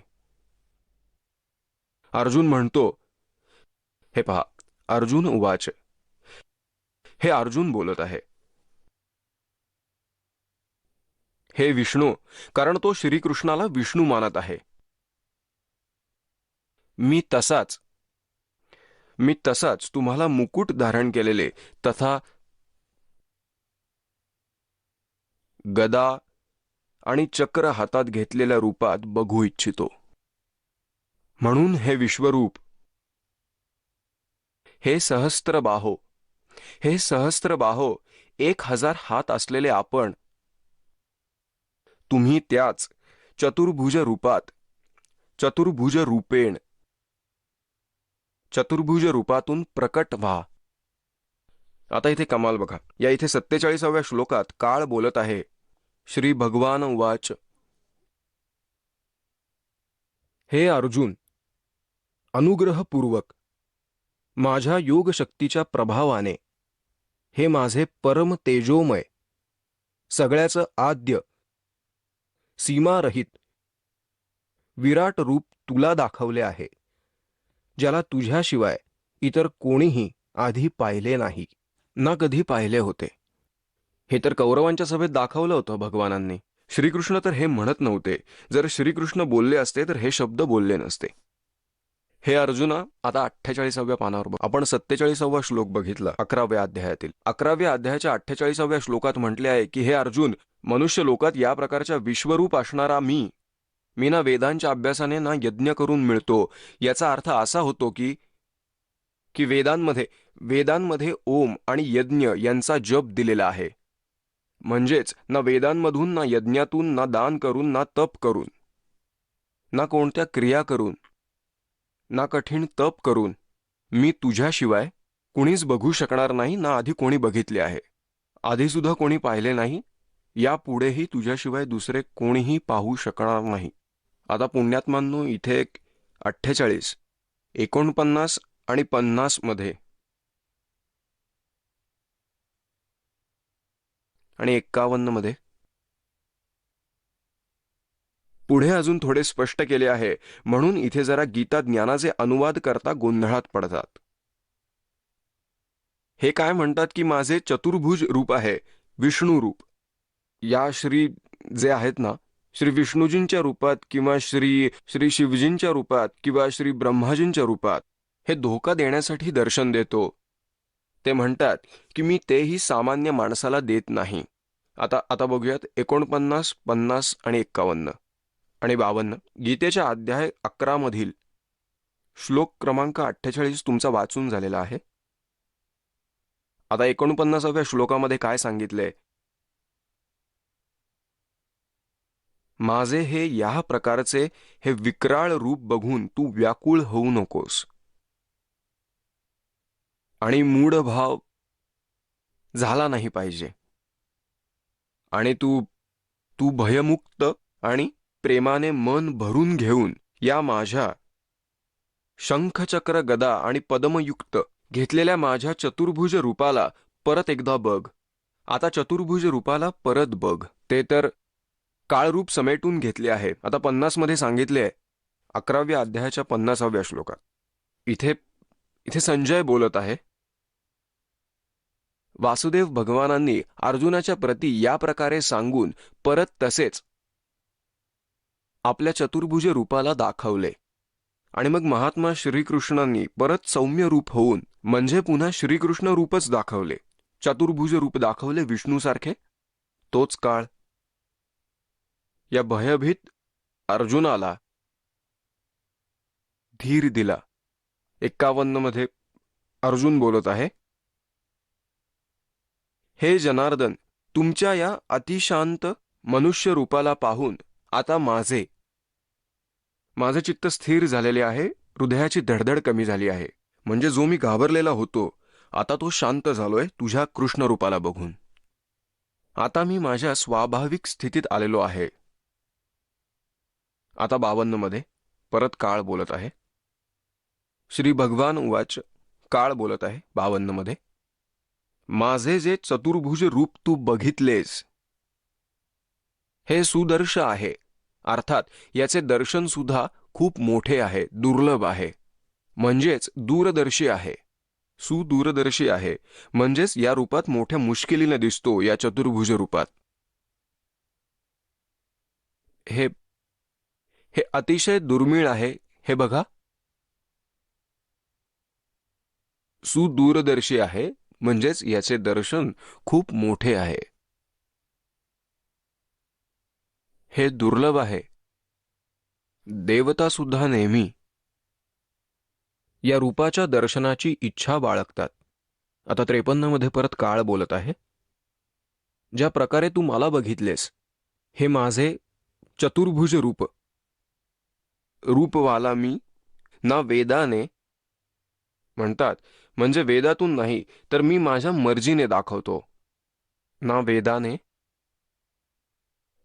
अर्जुन म्हणतो, हे पहा, अर्जुन उवाच, हे अर्जुन बोलत आहे, हे विष्णू, कारण तो श्रीकृष्णाला विष्णू मानत आहे. मी तसाच तुम्हाला मुकुट धारण केलेले तथा गदा आणि चक्र हातात घेतलेल्या रूपात बघू इच्छितो. म्हणून हे विश्वरूप, हे सहस्त्रबाहो 1000 हात असलेले आपण, तुम्ही त्याच चतुर्भुज रूपातून प्रकट व्हा. आता इथे कमाल बघा. या इथे 47व्या श्लोकात काळ बोलत आहे. श्री भगवान उवाच, हे अर्जुन, अनुग्रहपूर्वक माझ्या योगशक्तीच्या प्रभावाने हे माझे परम तेजोमय, सगळ्याचं आद्य, सीमारहित विराट रूप तुला दाखवले आहे, ज्याला तुझ्याशिवाय इतर कोणीही आधी पाहिले नाही, ना कधी पाहिले होते. हे तर कौरवांच्या सभेत दाखवलं होतं भगवानांनी. श्रीकृष्ण तर हे म्हणत नव्हते. जर श्रीकृष्ण बोलले असते तर हे शब्द बोलले नसते. हे अर्जुना, आता 48व्या पानावर आपण 47वा श्लोक बघितला 11व्या अध्यायातील. 11व्या अध्यायाच्या 48व्या श्लोकात म्हटले आहे की हे अर्जुन, मनुष्य लोकात या प्रकारच्या विश्वरूप असणारा मी ना वेदांच्या अभ्यासाने ना यज्ञ करून मिळतो. याचा अर्थ असा होतो की की वेदांमध्ये ओम आणि यज्ञ यांचा जप दिलेला आहे. म्हणजेच ना वेदांमधून, ना यज्ञातून, ना दान करून, ना तप करून, ना कोणत्या क्रिया करून, ना कठीण तप करून मी तुझ्याशिवाय कुणीच बघू शकणार नाही, ना आधी कोणी बघितले आहे, आधीसुद्धा कोणी पाहिले नाही, यापुढेही तुझ्याशिवाय दुसरे कोणीही पाहू शकणार नाही. आता पुण्यात्मांनो, इथे 48, 49 आणि 50 मध्ये आणि 51 मध्ये पुढे अजून थोडे स्पष्ट केले आहे. म्हणून इथे जरा गीता ज्ञानाचे अनुवाद करता गोंधळात पडतात. हे काय म्हणतात की माझे चतुर्भुज रूप आहे, विष्णू रूप. या श्री जे आहेत ना, श्री विष्णूजींच्या रूपात किंवा श्री शिवजींच्या रूपात किंवा श्री ब्रह्माजींच्या रूपात हे धोका देण्यासाठी दर्शन देतो. ते म्हणतात की मी तेही सामान्य माणसाला देत नाही. आता बघूयात 49, 50 आणि 51 आणि 52. गीतेच्या अध्याय 11 मधील श्लोक क्रमांक 48 तुमचा वाचून झालेला आहे. आता 49व्या श्लोकामध्ये काय सांगितलंय? माझे हे या प्रकारचे हे विक्राळ रूप बघून तू व्याकुळ होऊ नकोस आणि मूढ भाव झाला नाही पाहिजे, आणि तू भयमुक्त आणि प्रेमाने मन भरून घेऊन या माझ्या शंखचक्र गदा आणि पद्मयुक्त घेतलेल्या माझ्या चतुर्भुज रूपाला परत एकदा बघ. आता चतुर्भुज रूपाला परत बघ. ते तर काळरूप समेटून घेतले आहे. आता 50 मध्ये सांगितले, 11व्या अध्यायाच्या 50व्या श्लोकात. इथे संजय बोलत आहे. वासुदेव भगवानांनी अर्जुनाच्या प्रती या प्रकारे सांगून परत तसेच आपल्या चतुर्भुज रूपाला दाखवले. आणि मग महात्मा श्रीकृष्णांनी परत सौम्य रूप होऊन म्हणजे पुन्हा श्रीकृष्ण रूपच दाखवले, चतुर्भुज रूप दाखवले विष्णूसारखे. तोच काळ या भयभीत अर्जुनाला धीर दिला. 51 मध्ये अर्जुन बोलत आहे, हे जनार्दन, तुमच्या या अतिशांत मनुष्य रूपाला पाहून आता माझे चित्त स्थिर झालेले आहे, हृदयाची धडधड कमी झाली आहे. म्हणजे जो मी घाबरलेला होतो आता तो शांत झालोय तुझ्या कृष्ण रूपाला बघून. आता मी माझ्या स्वाभाविक स्थितीत आलेलो आहे. आता 52 मध्ये परत काळ बोलत आहे. श्री भगवान उवाच, काळ बोलत आहे 52 मध्ये, माझे जे चतुर्भुज रूप तू बघितलेस हे सुदर्श आहे. अर्थात याचे दर्शन सुद्धा खूप मोठे आहे, दुर्लभ आहे, म्हणजेच दूरदर्शी आहे. सुदूरदर्शी आहे म्हणजेच या रूपात मोठ्या मुश्किलीने दिसतो. या चतुर्भुज रूपात हे अतिशय दुर्मिळ आहे. हे बघा, सुदूरदर्शी आहे म्हणजेच याचे दर्शन खूप मोठे आहे. हे दुर्लभ आहे. देवता सुद्धा नेहमी या रूपाच्या दर्शनाची इच्छा बाळगतात. आता 53 मध्ये परत काळ बोलत आहे, ज्या प्रकारे तू मला बघितलेस हे माझे चतुर्भुज रूपवाला मी ना वेदाने म्हणतात, म्हणजे वेदातून नाही तर मी माझ्या मर्जीने दाखवतो. ना वेदाने,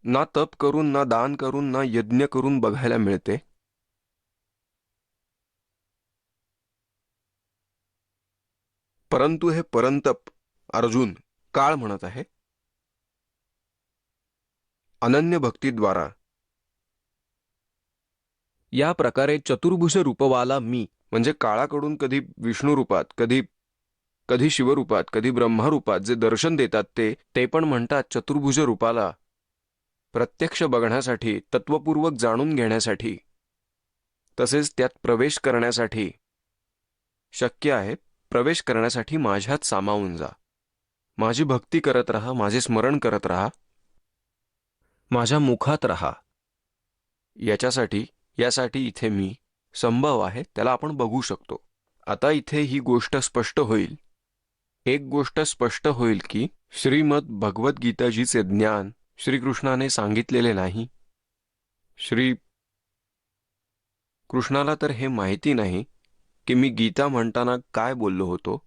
ना तप करून, ना दान करून, ना यज्ञ करून बघायला मिळते. परंतु हे परंतप अर्जुन, काळ म्हणत आहे, अनन्य भक्तीद्वारा या प्रकारे चतुर्भुज रूपवाला मी म्हणजे काळाकडून कधी विष्णू रूपात, कधी शिवरूपात, कधी ब्रह्मा रूपात जे दर्शन देतात ते पण म्हणतात चतुर्भुज रूपाला प्रत्यक्ष बघण्यासाठी, तत्वपूर्वक जाणून घेण्यासाठी, तसेच त्यात प्रवेश करण्यासाठी शक्य आहे, प्रवेश करण्यासाठी माझ्यात सामावून जा. माझी भक्ती करत राहा, माझे स्मरण करत राहा, माझ्या मुखात राहा. यासाठी इथे मी संभव आहे त्याला आपण बघू शकतो. आता इथे ही गोष्ट स्पष्ट होईल, एक गोष्ट स्पष्ट होईल की श्रीमद भगवद्गीताजीचे ज्ञान श्रीकृष्णाने सांगितलेले नाही. श्री कृष्णाला तर हे माहिती नाही की मी गीता म्हणताना काय बोललो होतो.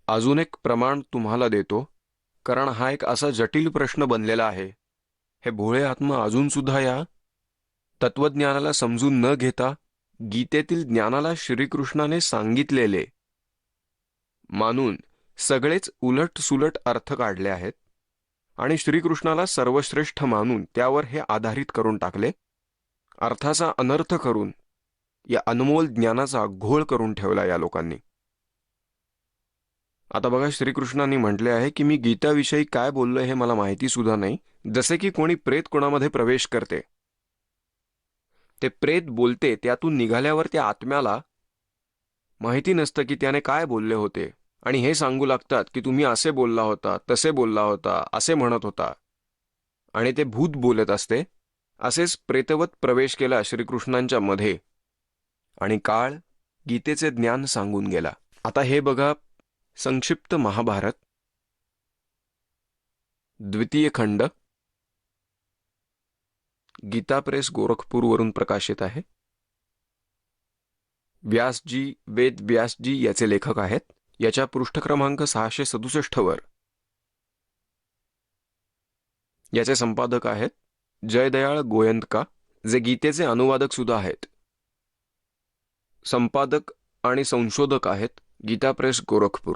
अजून एक प्रमाण तुम्हाला देतो, कारण हा एक असा जटिल प्रश्न बनलेला आहे. हे भोळे आत्मा अजून सुद्धा या तत्वज्ञानाला समजून न घेता गीतेतील ज्ञानाला श्रीकृष्णाने सांगितलेले मानून सगळेच उलट सुलट अर्थ काढले आहेत आणि श्रीकृष्णाला सर्वश्रेष्ठ मानून त्यावर हे आधारित करून टाकले. अर्थाचा अनर्थ करून या अनमोल ज्ञानाचा घोळ करून ठेवला या लोकांनी. आता बघा, श्रीकृष्णांनी म्हटले आहे की मी गीताविषयी काय बोललोय हे मला माहिती सुद्धा नाही. जसे की कोणी प्रेत कोणामध्ये प्रवेश करते, ते प्रेत बोलते, त्यातून निघाल्यावर त्या आत्म्याला माहिती नसतं की त्याने काय बोलले होते आणि हे सांगू लागतात की तुम्ही असे बोलला होता, तसे बोलला होता, असे म्हणत होता, आणि ते भूत बोलत असते. असेच प्रेतवत प्रवेश केला श्रीकृष्णांच्या मध्ये आणि काळ गीतेचे ज्ञान सांगून गेला. आता हे बघा, संक्षिप्त महाभारत, द्वितीय खंड, गीता प्रेस गोरखपूरवरून प्रकाशित आहे. व्यासजी, वेद व्यासजी याचे लेखक आहेत. याच्या पृष्ठ क्रमांक 667 वर याचे संपादक आहेत जयदयाळ गोयंतका, जे गीतेचे अनुवादक सुद्धा आहेत. संपादक आणि संशोधक आहेत गीता प्रेस गोरखपूर.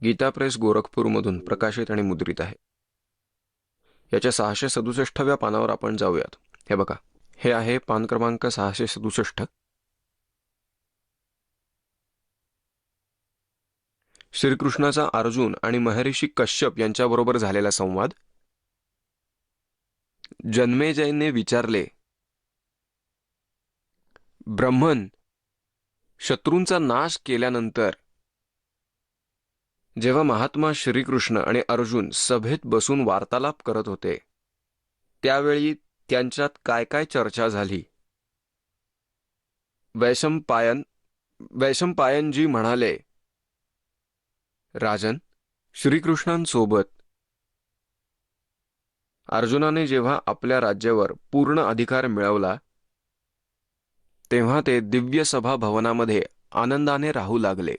गीता प्रेस गोरखपूरमधून प्रकाशित आणि मुद्रित आहे. याच्या 667व्या पानावर आपण जाऊयात. हे बघा, हे आहे पान क्रमांक 667. श्रीकृष्णाचा अर्जुन आणि महर्षी कश्यप यांच्याबरोबर झालेला संवाद. जन्मेजयने विचारले, ब्रह्मन, शत्रूंचा नाश केल्यानंतर जेव्हा महात्मा श्रीकृष्ण आणि अर्जुन सभेत बसून वार्तालाप करत होते, त्यावेळी त्यांच्यात काय काय चर्चा झाली? वैशंपायनजी म्हणाले, राजन, श्रीकृष्णांसोबत अर्जुनाने जेव्हा आपल्या राज्यावर पूर्ण अधिकार मिळवला, तेव्हा ते दिव्य सभा भवनामध्ये आनंदाने राहू लागले.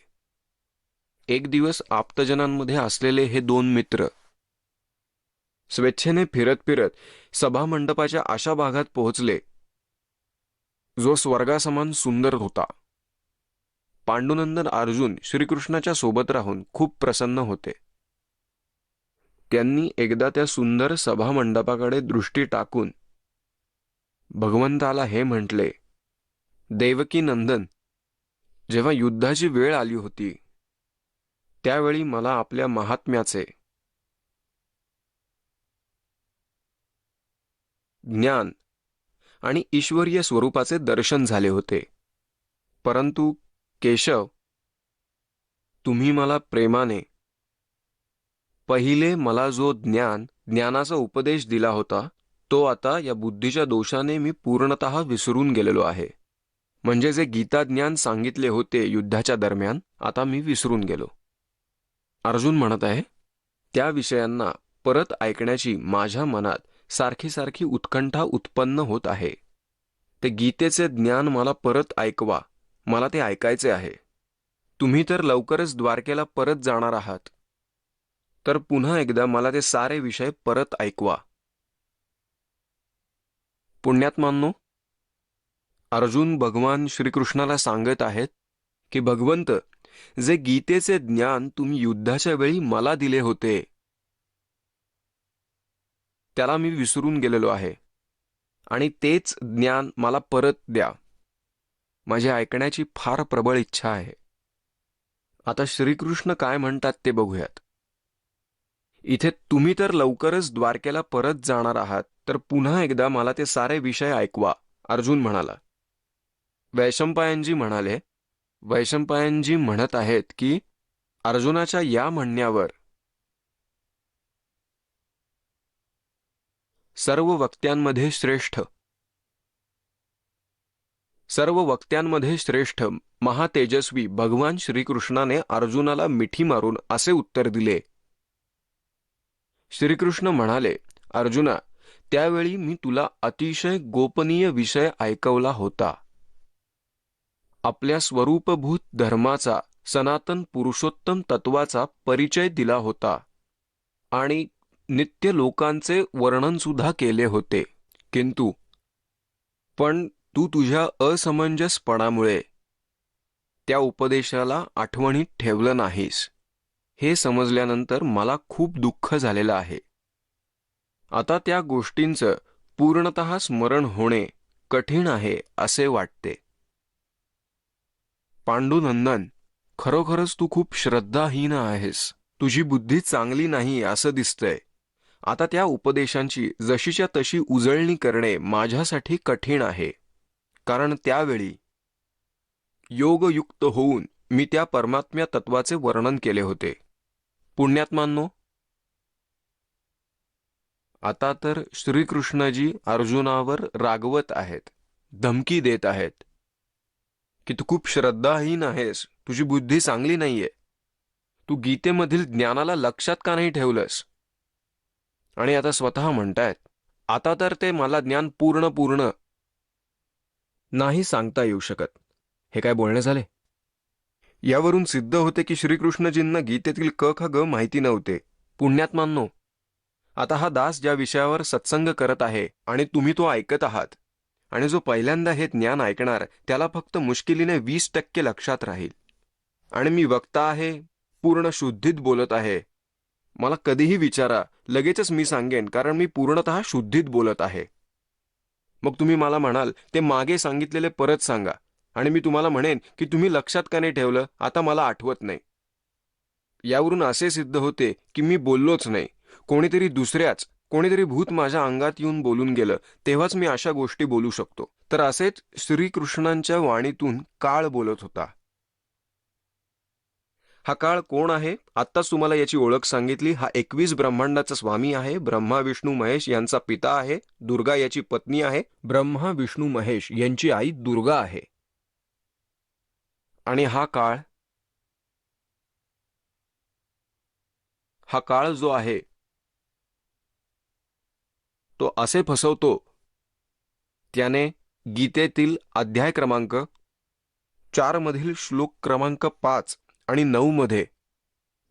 एक दिवस आप्तजनांमध्ये असलेले हे दोन मित्र स्वेच्छेने फिरत फिरत सभामंडपाच्या अशा भागात पोहोचले जो स्वर्गासमान सुंदर होता. पांडुनंदन अर्जुन श्रीकृष्णाच्या सोबत राहून खूप प्रसन्न होते. त्यांनी एकदा त्या सुंदर सभामंडपाकडे दृष्टी टाकून भगवंताला हे म्हटले, देवकी नंदन, जेव्हा युद्धाची वेळ आली होती त्यावेळी मला आपल्या महात्म्याचे ज्ञान आणि ईश्वरीय स्वरूपाचे दर्शन झाले होते. परंतु केशव, तुम्ही मला प्रेमाने पहिले मला जो ज्ञानाचा उपदेश दिला होता, तो आता या बुद्धीच्या दोषाने मी पूर्णतः विसरून गेलेलो आहे. म्हणजे जे गीता ज्ञान सांगितले होते युद्धाच्या दरम्यान, आता मी विसरून गेलो. अर्जुन म्हणत आहे, त्या विषयांना परत ऐकण्याची माझ्या मनात सारखी सारखी उत्कंठा उत्पन्न होत आहे. ते गीतेचे ज्ञान मला परत ऐकवा, मला ते ऐकायचे आहे. तुम्ही तर लवकरच द्वारकेला परत जाणार आहात, तर पुन्हा एकदा मला ते सारे विषय परत ऐकवा. पुण्यात्मांनो, अर्जुन भगवान श्रीकृष्णाला सांगत आहेत की भगवंत, जे गीतेचे ज्ञान तुम्ही युद्धाच्या वेळी मला दिले होते त्याला मी विसरून गेलेलो आहे आणि तेच ज्ञान मला परत द्या. माझी ऐकण्याची फार प्रबळ इच्छा आहे. आता श्रीकृष्ण काय म्हणतात ते बघूयात. इथे तुम्ही तर लवकरच द्वारकेला परत जाणार आहात, तर पुन्हा एकदा मला ते सारे विषय ऐकवा, अर्जुन म्हणाला. वैशंपायनजी म्हणाले, वैशंपायनजी म्हणत आहेत की अर्जुनाच्या या म्हणण्यावर सर्व वक्त्यांमध्ये श्रेष्ठ महातेजस्वी भगवान श्रीकृष्णाने अर्जुनाला मिठी मारून असे उत्तर दिले. श्रीकृष्ण म्हणाले, अर्जुना, त्यावेळी मी तुला अतिशय गोपनीय विषय ऐकवला होता. आपल्या स्वरूपभूत धर्माचा, सनातन पुरुषोत्तम तत्वाचा परिचय दिला होता आणि नित्य लोकांचे वर्णन सुद्धा केले होते. पण तू तुझ्या असमंजसपणामुळे त्या उपदेशाला आठवणीत ठेवलं नाहीस. हे समजल्यानंतर मला खूप दुःख झालेलं आहे. आता त्या गोष्टींचं पूर्णतः स्मरण होणे कठीण आहे असे वाटते. पांडुनंदन, खरोखरच तू खूप श्रद्धाहीन आहेस. तुझी बुद्धी चांगली नाही असं दिसतंय. आता त्या उपदेशांची जशीच्या तशी उजळणी करणे माझ्यासाठी कठीण आहे, कारण त्यावेळी योगयुक्त होऊन मी त्या परमात्म्या तत्वाचे वर्णन केले होते. पुण्यात्मांनो, आता तर श्रीकृष्णजी अर्जुनावर रागवत आहेत, धमकी देत आहेत की तू खूप श्रद्धाहीन आहेस, तुझी बुद्धी चांगली नाहीये, तू गीतेमधील ज्ञानाला लक्षात का नाही ठेवलंस. आणि आता स्वतः म्हणतायत, आता तर ते मला ज्ञान पूर्ण नाही सांगता येऊ शकत. हे काय बोलणे झाले. यावरून सिद्ध होते की श्रीकृष्णजींना गीतेतील क ख ग माहिती नव्हते. पुण्यात्मांनो, आता हा दास ज्या विषयावर सत्संग करत आहे आणि तुम्ही तो ऐकत आहात, आणि जो पहिल्यांदा हे ज्ञान ऐकणार त्याला फक्त मुश्किलीने 20% लक्षात राहील. आणि मी वक्ता आहे, पूर्ण शुद्धीत बोलत आहे. मला कधीही विचारा, लगेचच मी सांगेन, कारण मी पूर्णतः शुद्धीत बोलत आहे. मग तुम्ही मला म्हणाल ते मागे सांगितलेले परत सांगा, आणि मी तुम्हाला म्हणेन की तुम्ही लक्षात का नाही ठेवलं, आता मला आठवत नाही. यावरून असे सिद्ध होते की मी बोललोच नाही. कोणीतरी भूत माझ्या अंगात येऊन बोलून गेलं, तेव्हाच मी अशा गोष्टी बोलू शकतो. तर असेच श्रीकृष्णांच्या वाणीतून काळ बोलत होता. हा काळ कोण आहे? आत्ताच तुम्हाला याची ओळख सांगितली. हा 21 ब्रह्मांडाचा स्वामी आहे. ब्रह्मा विष्णू महेश यांचा पिता आहे. दुर्गा याची पत्नी आहे. ब्रह्मा विष्णू महेश यांची आई दुर्गा आहे. आणि हा काळ जो आहे तो असे फसवतो. त्याने गीतेतील अध्याय क्रमांक 4 मधील श्लोक क्रमांक 5 आणि 9 मध्ये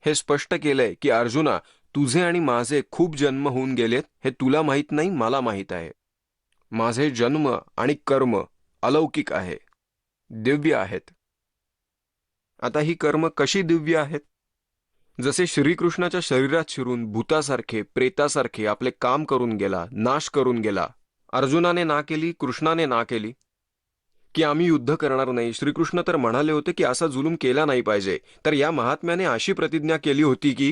हे स्पष्ट केलंय की अर्जुना, तुझे आणि माझे खूप जन्म होऊन गेलेत. हे तुला माहीत नाही, मला माहीत आहे. माझे जन्म आणि कर्म अलौकिक आहे, दिव्य आहेत. आता ही कर्म कशी दिव्य आहेत? जसे श्रीकृष्णाच्या शरीरात शिरून भूतासारखे, प्रेतासारखे आपले काम करून गेला, नाश करून गेला. अर्जुनाने ना केली, कृष्णाने ना केली की आम्ही युद्ध करणार नाही. श्रीकृष्ण तर म्हणाले होते की असा जुलूम केला नाही पाहिजे. तर या महात्म्याने अशी प्रतिज्ञा केली होती की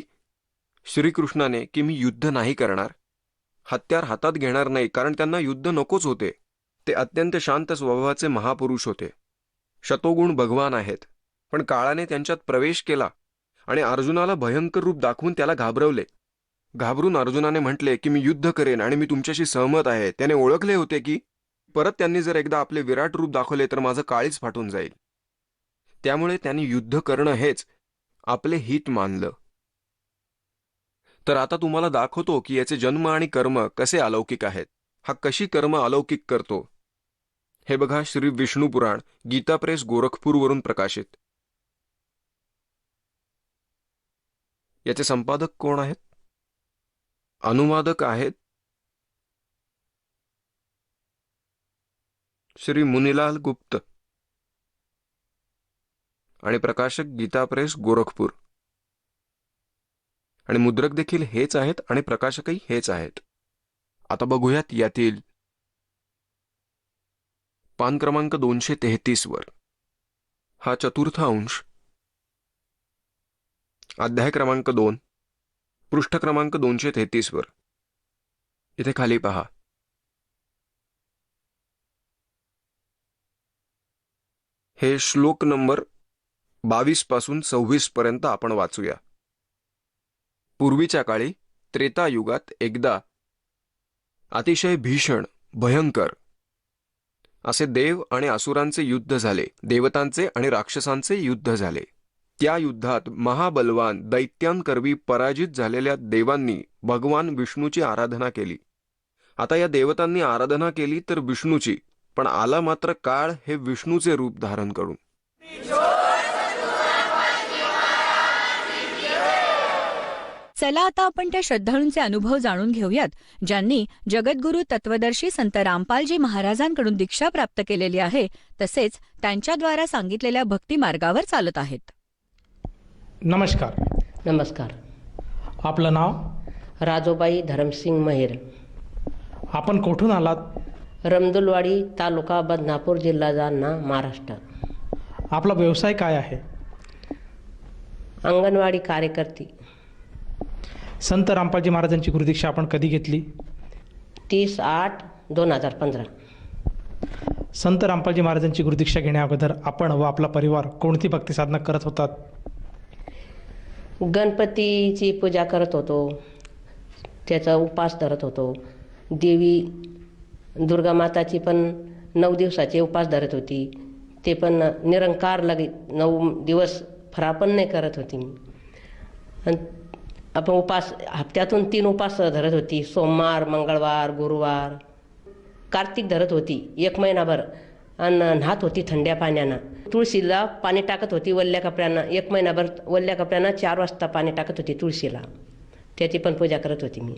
श्रीकृष्णाने की मी युद्ध नाही करणार, हत्यार हातात घेणार नाही, कारण त्यांना युद्ध नकोच होते. ते अत्यंत शांत स्वभावाचे महापुरुष होते, शतोगुण भगवान आहेत. पण काळाने त्यांच्यात प्रवेश केला आणि अर्जुनाला भयंकर रूप दाखवून त्याला घाबरवले. घाबरून अर्जुनाने म्हटले की मी युद्ध करेन आणि मी तुमच्याशी सहमत आहे. त्याने ओळखले होते की परत त्यांनी जर एकदा आपले विराट रूप दाखवले तर माझं काळीच फाटून जाईल. त्यामुळे त्यांनी युद्ध करणं हेच आपले हित मानलं. तर आता तुम्हाला दाखवतो की याचे जन्म आणि कर्म कसे अलौकिक आहेत. हा कशी कर्म अलौकिक करतो हे बघा. श्री विष्णू पुराण, गीता प्रेस, गोरखपूरवरून प्रकाशित. याचे संपादक कोण आहेत? अनुवादक आहेत श्री मुनीलाल गुप्त आणि प्रकाशक गीता प्रेस, गोरखपूर. आणि मुद्रक देखील हेच आहेत आणि प्रकाशकही हेच आहेत. आता बघूयात यातील पान क्रमांक 233 वर हा चतुर्थ अंश अध्याय क्रमांक 2, पृष्ठ क्रमांक 233 वर. इथे खाली पहा. हे श्लोक नंबर 22 पासून 26 पर्यंत आपण वाचूया. पूर्वीच्या काळी त्रेतायुगात एकदा अतिशय भीषण भयंकर असे देव आणि असुरांचे युद्ध झाले. देवतांचे आणि राक्षसांचे युद्ध झाले. त्या युद्धात महाबलवान दैत्यांकरवी पराजित झालेल्या देवांनी भगवान विष्णूची आराधना केली. आता या देवतांनी आराधना केली तर विष्णूची, पण आला मात्र काळ हे विष्णूचे रूप धारण करून. चला आता आपण त्या श्रद्धाळूंचे अनुभव जाणून घेऊयात, ज्यांनी जगद्गुरू तत्वदर्शी संत रामपालजी महाराजांकडून दीक्षा प्राप्त केलेली आहे, तसेच त्यांच्याद्वारा सांगितलेल्या भक्ती मार्गावर चालत आहेत. नमस्कार. नमस्कार. आपलं नाव? राजोबाई धरमसिंग महेर. आपण कुठून आलात? रमदुलवाडी, तालुका बदनापूर, जिल्हा जालना, महाराष्ट्र. आपला व्यवसाय काय आहे? अंगणवाडी कार्यकर्ती. संत रामपालजी महाराजांची गुरुदीक्षा आपण कधी घेतली? 30/8/2015. संत रामपालजी महाराजांची गुरुदीक्षा घेण्या अगोदर आपण व आपला परिवार कोणती भक्ती साधना करत होतात? गणपतीची पूजा करत होतो, त्याचा उपास धरत होतो. देवी दुर्गा माताची पण 9 दिवसाचे उपास धरत होती. ते पण निरंकार लगे 9 दिवस फराळ पण नाही करत होती मी. आणि आपण उपास हप्त्यातून 3 उपास धरत होती. सोमवार, मंगळवार, गुरुवार. कार्तिक धरत होती 1 महिनाभर. आणि न्हात होती थंड्या पाण्यानं. तुळशीला पाणी टाकत होती वल्ल्या कपड्यांना. 1 महिनाभर वल्ल्या कपड्यांना 4 वाजता पाणी टाकत होती तुळशीला. त्याची पण पूजा करत होती मी.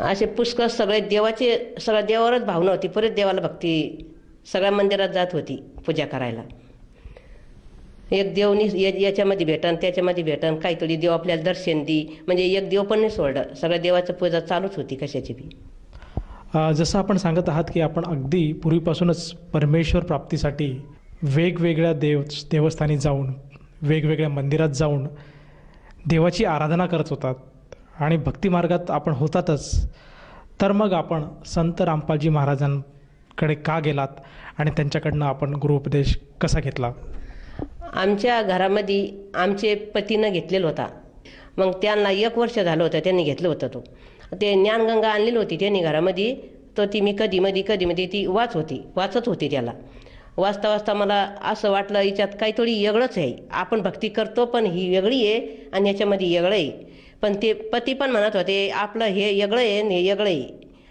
असे पुष्कळ सगळे देवावरच भावना होती. परत देवाला भक्ती. सगळ्या मंदिरात जात होती पूजा करायला. एक देवनी याच्यामध्ये भेटन, त्याच्यामध्ये भेटन, काहीतरी देव आपल्याला दर्शन दी. म्हणजे एक देव पण नाही सोडलं. सगळ्या देवाचं पूजा चालूच होती कशाची बी. जसं आपण सांगत आहात की आपण अगदी पूर्वीपासूनच परमेश्वर प्राप्तीसाठी वेगवेगळ्या देवस्थानी जाऊन, वेगवेगळ्या मंदिरात जाऊन देवाची आराधना करत होतात आणि भक्तिमार्गात आपण होतातच. तर मग आपण संत रामपालजी महाराजांकडे का गेलात आणि त्यांच्याकडनं आपण गुरुउपदेश कसा घेतला? आमच्या घरामध्ये आमचे पतीनं घेतलेला होता. मग त्यांना 1 वर्ष झालं होतं त्यांनी घेतलं होतं. ते ज्ञानगंगा आणलेली होती त्यांनी घरामध्ये. तर ती मी कधीमध्ये ती वाचत होती त्याला. वाचता मला असं वाटलं याच्यात काहीतरी वेगळंच आहे. आपण भक्ती करतो पण ही वेगळी आहे आणि याच्यामध्ये वेगळं आहे. पण ते पती पण म्हणत होते आपलं हे वेगळं आहे आणि हे वेगळं आहे.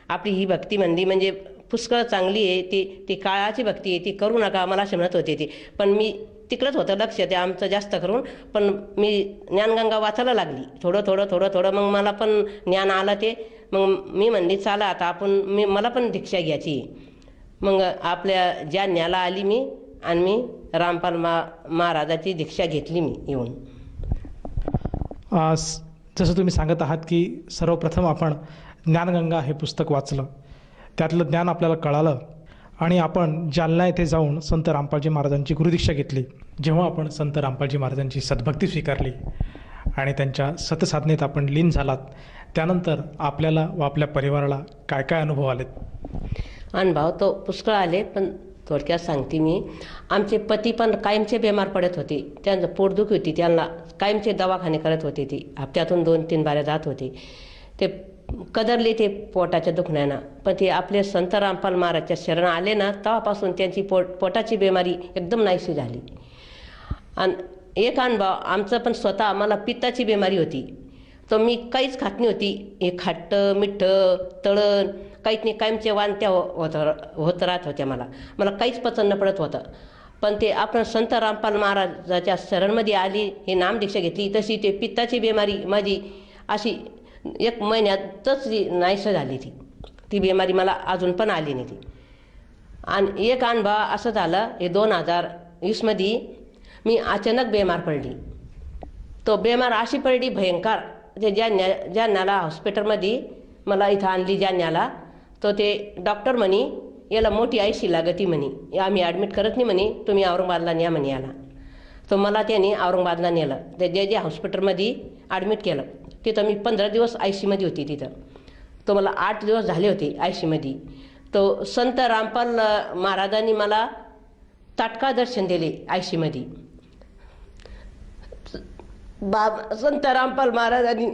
आपली ही भक्ती म्हणजे पुष्कळ चांगली आहे. ती काळाची भक्ती आहे, ती करू नका मला असे म्हणत होते ते. पण मी तिकडंच होतं लक्ष ते आमचं जास्त करून. पण मी ज्ञानगंगा वाचायला लागली थोडं. मग मला पण ज्ञान आलं ते. मग मी म्हणली चला आता मला पण दीक्षा घ्यायची. मग आपल्या जालन्याला आली मी आणि मी रामपाल महाराजाची दीक्षा घेतली मी येऊन. जसं तुम्ही सांगत आहात की सर्वप्रथम आपण ज्ञानगंगा हे पुस्तक वाचलं, त्यातलं ज्ञान आपल्याला कळालं आणि आपण जालना येथे जाऊन संत रामपालजी महाराजांची गुरुदीक्षा घेतली. जेव्हा आपण संत रामपालजी महाराजांची सद्भक्ती स्वीकारली आणि त्यांच्या सतसाधनेत आपण लीन झालात, त्यानंतर आपल्याला व आपल्या परिवाराला काय काय अनुभव आलेत? अनुभव तो पुष्कळ आले, पण थोडक्यात सांगते मी. आमचे पती पण कायमचे बेमार पडत होते. त्यांचं पोटदुखी होती, त्यांना कायमचे दवाखाने करत होते. ती हप्त्यातून 2-3 बाऱ्या जात होते. ते कदरले ते पोटाच्या दुखण्यानं. पण ते आपले संत रामपाल महाराजच्या शरण आले ना, तेव्हापासून त्यांची पोटाची बिमारी एकदम नाहीशी झाली. आणि एक अनुभव आमचं पण स्वतः आम्हाला पित्ताची बिमारी होती. तर मी काहीच खात नाही होती. हे खाट्टं मिठ्ठं तळण काहीच नाही. कायमच्या वांत्या होत राहत होत्या. मला काहीच पचन न पडत होतं. पण ते आपण संत रामपाल महाराजाच्या शरणमध्ये आली, हे नामदीक्षा घेतली, तशी ते पित्ताची बिमारी माझी अशी 1 महिन्यातच नाहीसं झाली. ती बिमारी मला अजून पण आली नाही ती. आणि एक अनुभव असं झालं, हे 2020मध्ये मी अचानक बेमार पडली. तो बेमार अशी पडली भयंकर. ते जालन्याला हॉस्पिटलमध्ये मला इथं आणली जालन्याला. तो ते डॉक्टर म्हणे याला मोठी IC लागती म्हणे, आम्ही ॲडमिट करत नाही म्हणे, तुम्ही औरंगाबादला न्या म्हणे याला. तर मला त्यांनी औरंगाबादला नेलं. ते जे हॉस्पिटलमध्ये ॲडमिट केलं. तिथं मी 15 दिवस ICमध्ये होती तिथं. तो मला 8 दिवस झाले होते ICमध्ये. तो संत रामपाल महाराजांनी मला तात्काळ दर्शन दिले ICमध्ये. संत रामपाल महाराजांनी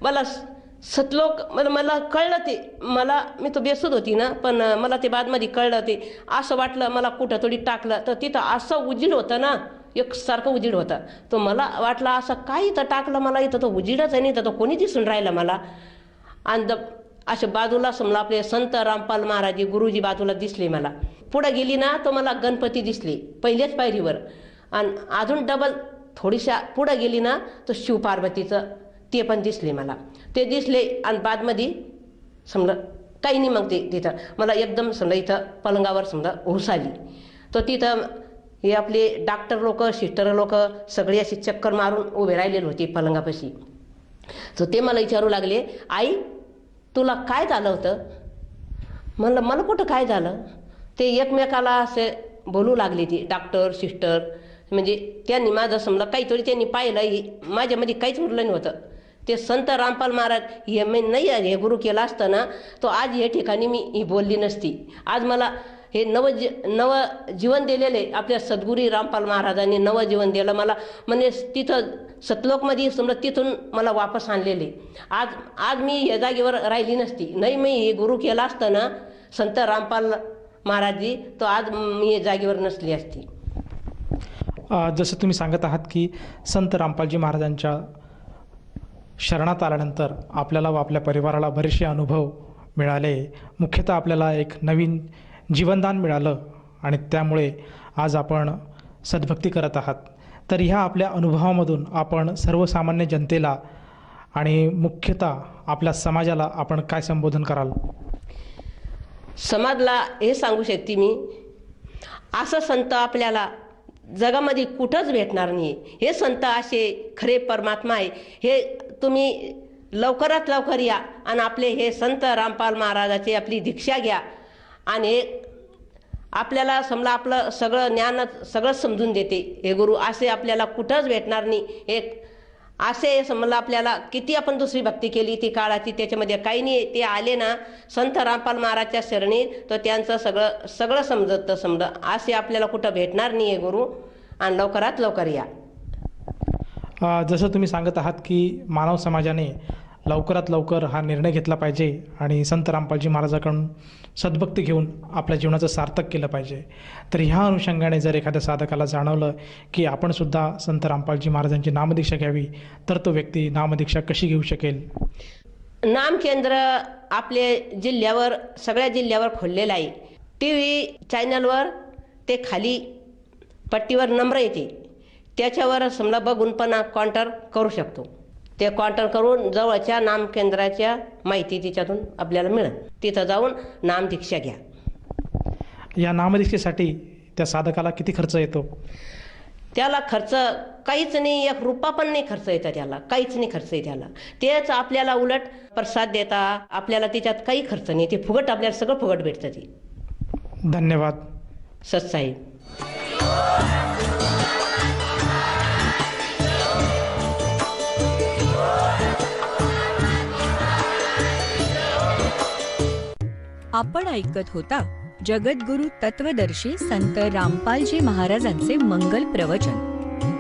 मला सतलोक मला कळलं ते. मी तो बेसूद होती ना, पण मला ते बादमध्ये कळलं ते. असं वाटलं मला कुठं तरी टाकलं. तर तिथं असं उजीड होतं ना, एकसारखं उजीड होता. तो मला वाटलं असं काय इथं टाकलं मला, इथं तो उजीडच आहे नाही तर तो कोणी दिसून राहिला मला. आणि असे बाजूला समजा आपले संत रामपाल महाराज गुरुजी बाजूला दिसले मला. पुढं गेली ना तो मला गणपती दिसले पहिल्याच पायरीवर. आणि अजून डबल थोडीशा पुढं गेली ना तो शिवपार्वतीचं ते पण दिसले मला. ते दिसले आणि बादमध्ये समजा काही नाही. मग ते तिथं मला एकदम समजा इथं पलंगावर समजा हुस आली. तर तिथं हे आपले डॉक्टर लोक सिस्टर लोक सगळे असे चक्कर मारून उभे राहिलेले होते पलंगापाशी. तर ते मला विचारू लागले, आई तुला काय झालं होतं? म्हणलं मला कुठं काय झालं? ते एकमेकाला असे बोलू लागले ते डॉक्टर सिस्टर. म्हणजे त्यांनी माझं समजा काहीतरी त्यांनी पाहिलं, माझ्यामध्ये काहीच उरलं नव्हतं. ते संत रामपाल महाराज हे मी नाही हे गुरु केलं असतं ना, तो आज हे ठिकाणी मी ही बोलली नसती. आज मला हे नव जीवन दिलेले आपल्या सद्गुरू रामपाल महाराजांनी नवं जीवन दिलं मला. म्हणजे तिथं सतलोकमध्ये समजा तिथून मला वापस आणलेले. आज मी या जागेवर राहिली नसती. नाही मी हे गुरु केलं असतं ना संत रामपाल महाराजजी, तो आज मी या जागेवर नसली असती. जसं तुम्ही सांगत आहात की संत रामपालजी महाराजांच्या शरणात आल्यानंतर आपल्याला व आपल्या परिवाराला बरेचसे अनुभव मिळाले. मुख्यतः आपल्याला एक नवीन जीवनदान मिळालं आणि त्यामुळे आज आपण सद्भक्ती करत आहात. तर ह्या आपल्या अनुभवामधून आपण सर्वसामान्य जनतेला आणि मुख्यतः आपल्या समाजाला आपण काय संबोधन कराल? समाजला हे सांगू शकते मी, असं संत आपल्याला जगामध्ये कुठंच भेटणार नाही. हे संत असे खरे परमात्मा आहे. हे तुम्ही लवकरात लवकर या आणि आपले हे संत रामपाल महाराजाची आपली दीक्षा घ्या. आणि आपल्याला समजा आपलं सगळं ज्ञान सगळं समजून देते हे गुरु. असे आपल्याला कुठंच भेटणार नाही. एक असे समजा आपल्याला किती आपण दुसरी भक्ती केली ती काळाची त्याच्यामध्ये काही नाही. ते आले ना संत रामपाल महाराजच्या शरणी तर त्यांचं सगळं समजत समजा. असे आपल्याला कुठं भेटणार नाही हे गुरु. आणि लवकरात लवकर या. जसं तुम्ही सांगत आहात की मानव समाजाने लवकरात लवकर हा निर्णय घेतला पाहिजे आणि संत रामपालजी महाराजाकडून सद्भक्ती घेऊन आपल्या जीवनाचं सार्थक केलं पाहिजे. तर ह्या अनुषंगाने जर एखाद्या साधकाला जाणवलं की आपणसुद्धा संत रामपालजी महाराजांची नामदीक्षा घ्यावी, तर तो व्यक्ती नामदीक्षा कशी घेऊ शकेल? नामकेंद्र आपले जिल्ह्यावर सगळ्या जिल्ह्यावर खोललेलं आहे. TV चॅनलवर ते खाली पट्टीवर नंबर येते, त्याच्यावर समजा बघून पण कॉन्टॅक्ट करू शकतो. ते कॉन्टॅक्ट करून जवळच्या नामकेंद्राच्या माहिती तिच्यातून आपल्याला मिळेल. तिथं जाऊन नामदीक्षा घ्या. या नामदीक्षेसाठी त्या साधकाला किती खर्च येतो? त्याला खर्च काहीच नाही, 1 रुपया पण नाही खर्च येतं त्याला, काहीच नाही खर्च आहे त्याला. तेच आपल्याला उलट प्रसाद देता, आपल्याला त्याच्यात काही खर्च नाही. ते फुकट आपल्याला सगळं फुकट भेटतं ते. धन्यवाद सत्साई. आपण ऐकत होता जगद्गुरु तत्वदर्शी संत रामपालजी महाराजांचे मंगल प्रवचन.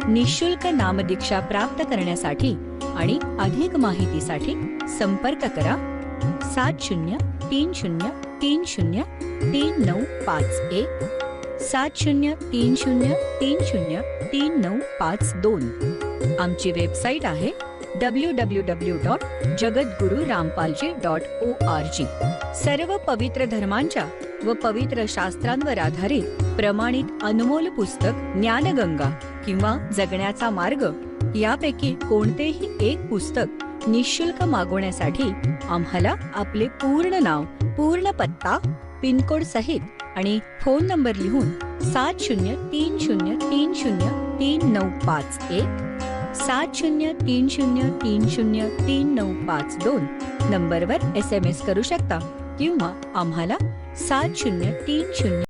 निःशुल्क नामदीक्षा प्राप्त करण्यासाठी आणि अधिक माहितीसाठी संपर्क करा 7030303951 7030303952. आमची वेबसाईट आहे www.jagadgururampalji.org. सर्व पवित्र धर्मांच्या व पवित्र शास्त्रांवर आधारित प्रमाणित अनमोल पुस्तक ज्ञानगंगा किंवा जगण्याचा मार्ग यापैकी कोणतेही एक पुस्तक निःशुल्क मागवण्यासाठी आम्हाला आपले पूर्ण नाव, पूर्ण पत्ता, पिनकोड सहित आणि फोन नंबर लिहून 7030303951 7030303952 नंबरवर SMS करू शकता किंवा आम्हाला 7030